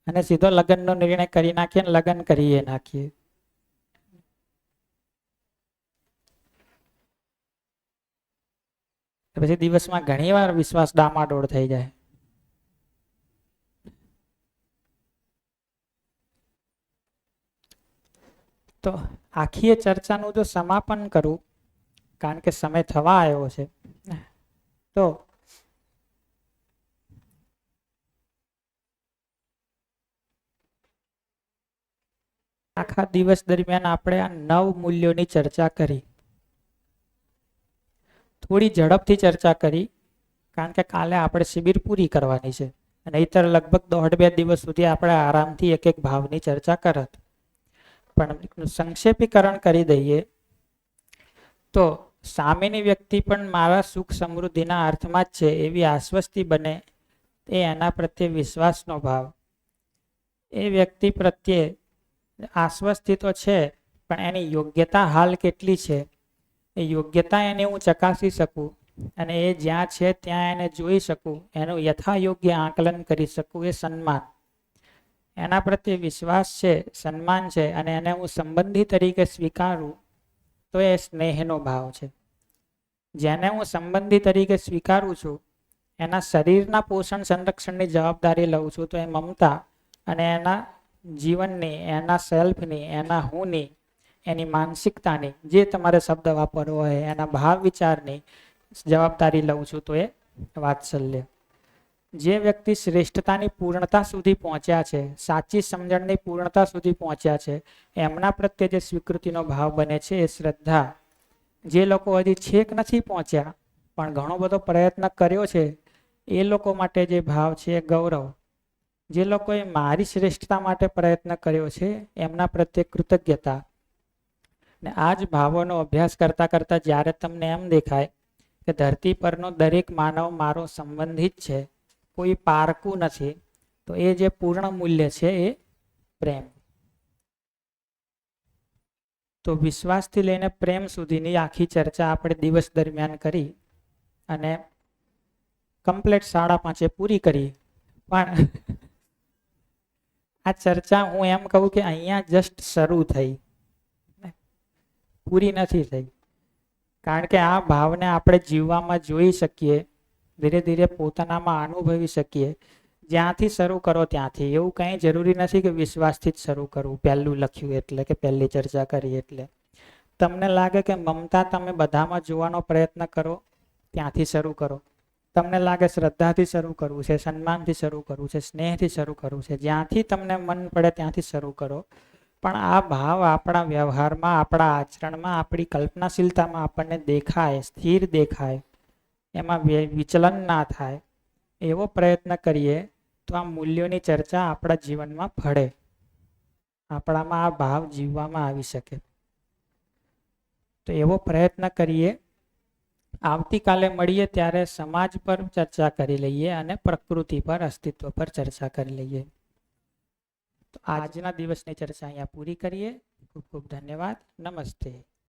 અને સીધો લગ્નનો નિર્ણય કરી નાખીએ ને લગ્ન કરીએ નાખીએ. પછી દિવસમાં ઘણી વાર વિશ્વાસ ડામાડોળ થઈ જાય. તો આખી એ ચર્ચાનું જો સમાપન કરું, કારણ કે સમય થવા આવ્યો છે, તો આખા દિવસ દરમિયાન આપણે આ 9 મૂલ્યોની ચર્ચા કરી. થોડી ઝડપથી ચર્ચા કરી, કારણ કે કાલે આપણે શિબિર પૂરી કરવાની છે, અને નહીંતર લગભગ 1.5-2 દિવસ સુધી આપણે આરામથી એક એક ભાવની ચર્ચા કરત. પણ સંક્ષેપીકરણ કરી દઈએ તો સામેની વ્યક્તિ પણ મારા સુખ સમૃદ્ધિના અર્થમાં જ છે એવી આશ્વસ્તિ બને, એ એના પ્રત્યે વિશ્વાસનો ભાવ. એ વ્યક્તિ પ્રત્યે આશ્વસ્તિ તો છે, પણ એની યોગ્યતા હાલ કેટલી છે એ યોગ્યતા એને હું ચકાસી શકું, અને એ જ્યાં છે ત્યાં એને જોઈ શકું, એનું યથાયોગ્ય આકલન કરી શકું, એ સન્માન. એના પ્રત્યે વિશ્વાસ છે, સન્માન છે, અને એને હું સંબંધી તરીકે સ્વીકારું, તો એ સ્નેહનો ભાવ છે. જેને હું સંબંધી તરીકે સ્વીકારું છું, એના શરીરના પોષણ સંરક્ષણની જવાબદારી લઉં છું, તો એ મમતા, અને એના જીવનની, એના સેલ્ફની, એના હુંની, એની માનસિકતાની, જે તમારે શબ્દ વાપરવો હોય, એના ભાવ વિચારની જવાબદારી લઉં છું, તો એ વાત્સલ્ય. જે વ્યક્તિ શ્રેષ્ઠતાની પૂર્ણતા સુધી પહોંચ્યા છે, સાચી સમજણની પૂર્ણતા સુધી પહોંચ્યા છે, એમના પ્રત્યે જે સ્વીકૃતિનો ભાવ બને છે એ શ્રદ્ધા. જે લોકો હજી છેક નથી પહોંચ્યા પણ ઘણો બધો પ્રયત્ન કર્યો છે, એ લોકો માટે જે ભાવ છે એ ગૌરવ. જે લોકોએ મારી શ્રેષ્ઠતા માટે પ્રયત્ન કર્યો છે એમના પ્રત્યે કૃતજ્ઞતા. ને આ જ ભાવોનો અભ્યાસ કરતા કરતા જ્યારે તમને એમ દેખાય કે ધરતી પરનો દરેક માનવ મારો સંબંધિત છે, કોઈ પારકું નથી, તો એ જે પૂર્ણ મૂલ્ય છે એ પ્રેમ. તો વિશ્વાસથી લઈને પ્રેમ સુધીની આખી ચર્ચા આપણે દિવસ દરમિયાન કરી, અને કમ્પ્લીટ 5:30 પૂરી કરી. પણ આ ચર્ચા હું એમ કહું કે અહીંયા જસ્ટ શરૂ થઈ, પૂરી નથી થઈ. કારણ કે આ ભાવને આપણે જીવવામાં જોઈ શકીએ, ધીરે ધીરે પોતાનામાં અનુભવી શકીએ. જ્યાંથી શરૂ કરો ત્યાંથી. એવું કંઈ જરૂરી નથી કે વિશ્વાસથી જ શરૂ કરવું, પહેલું લખ્યું એટલે કે પહેલી ચર્ચા કરી એટલે. તમને લાગે કે મમતા તમે બધામાં જોવાનો પ્રયત્ન કરો, ત્યાંથી શરૂ કરો. તમને લાગે શ્રદ્ધાથી શરૂ કરવું છે, સન્માનથી શરૂ કરવું છે, સ્નેહથી શરૂ કરવું છે, જ્યાંથી તમને મન પડે ત્યાંથી શરૂ કરો. પણ આ ભાવ આપણા વ્યવહારમાં, આપણા આચરણમાં, આપણી કલ્પનાશીલતામાં આપણને દેખાય, સ્થિર દેખાય, એમાં વિચલન ના થાય, એવો પ્રયત્ન કરીએ તો આ મૂલ્યોની ચર્ચા આપણા જીવનમાં ફળે, આપણામાં આ ભાવ જીવવામાં આવી શકે. તો એવો પ્રયત્ન કરીએ. આવતીકાલે મળીએ ત્યારે સમાજ પર ચર્ચા કરી લઈએ અને પ્રકૃતિ પર, અસ્તિત્વ પર ચર્ચા કરી લઈએ. તો આજના દિવસની ચર્ચા અહીંયા પૂરી કરીએ. ખૂબ ખૂબ ધન્યવાદ. નમસ્તે.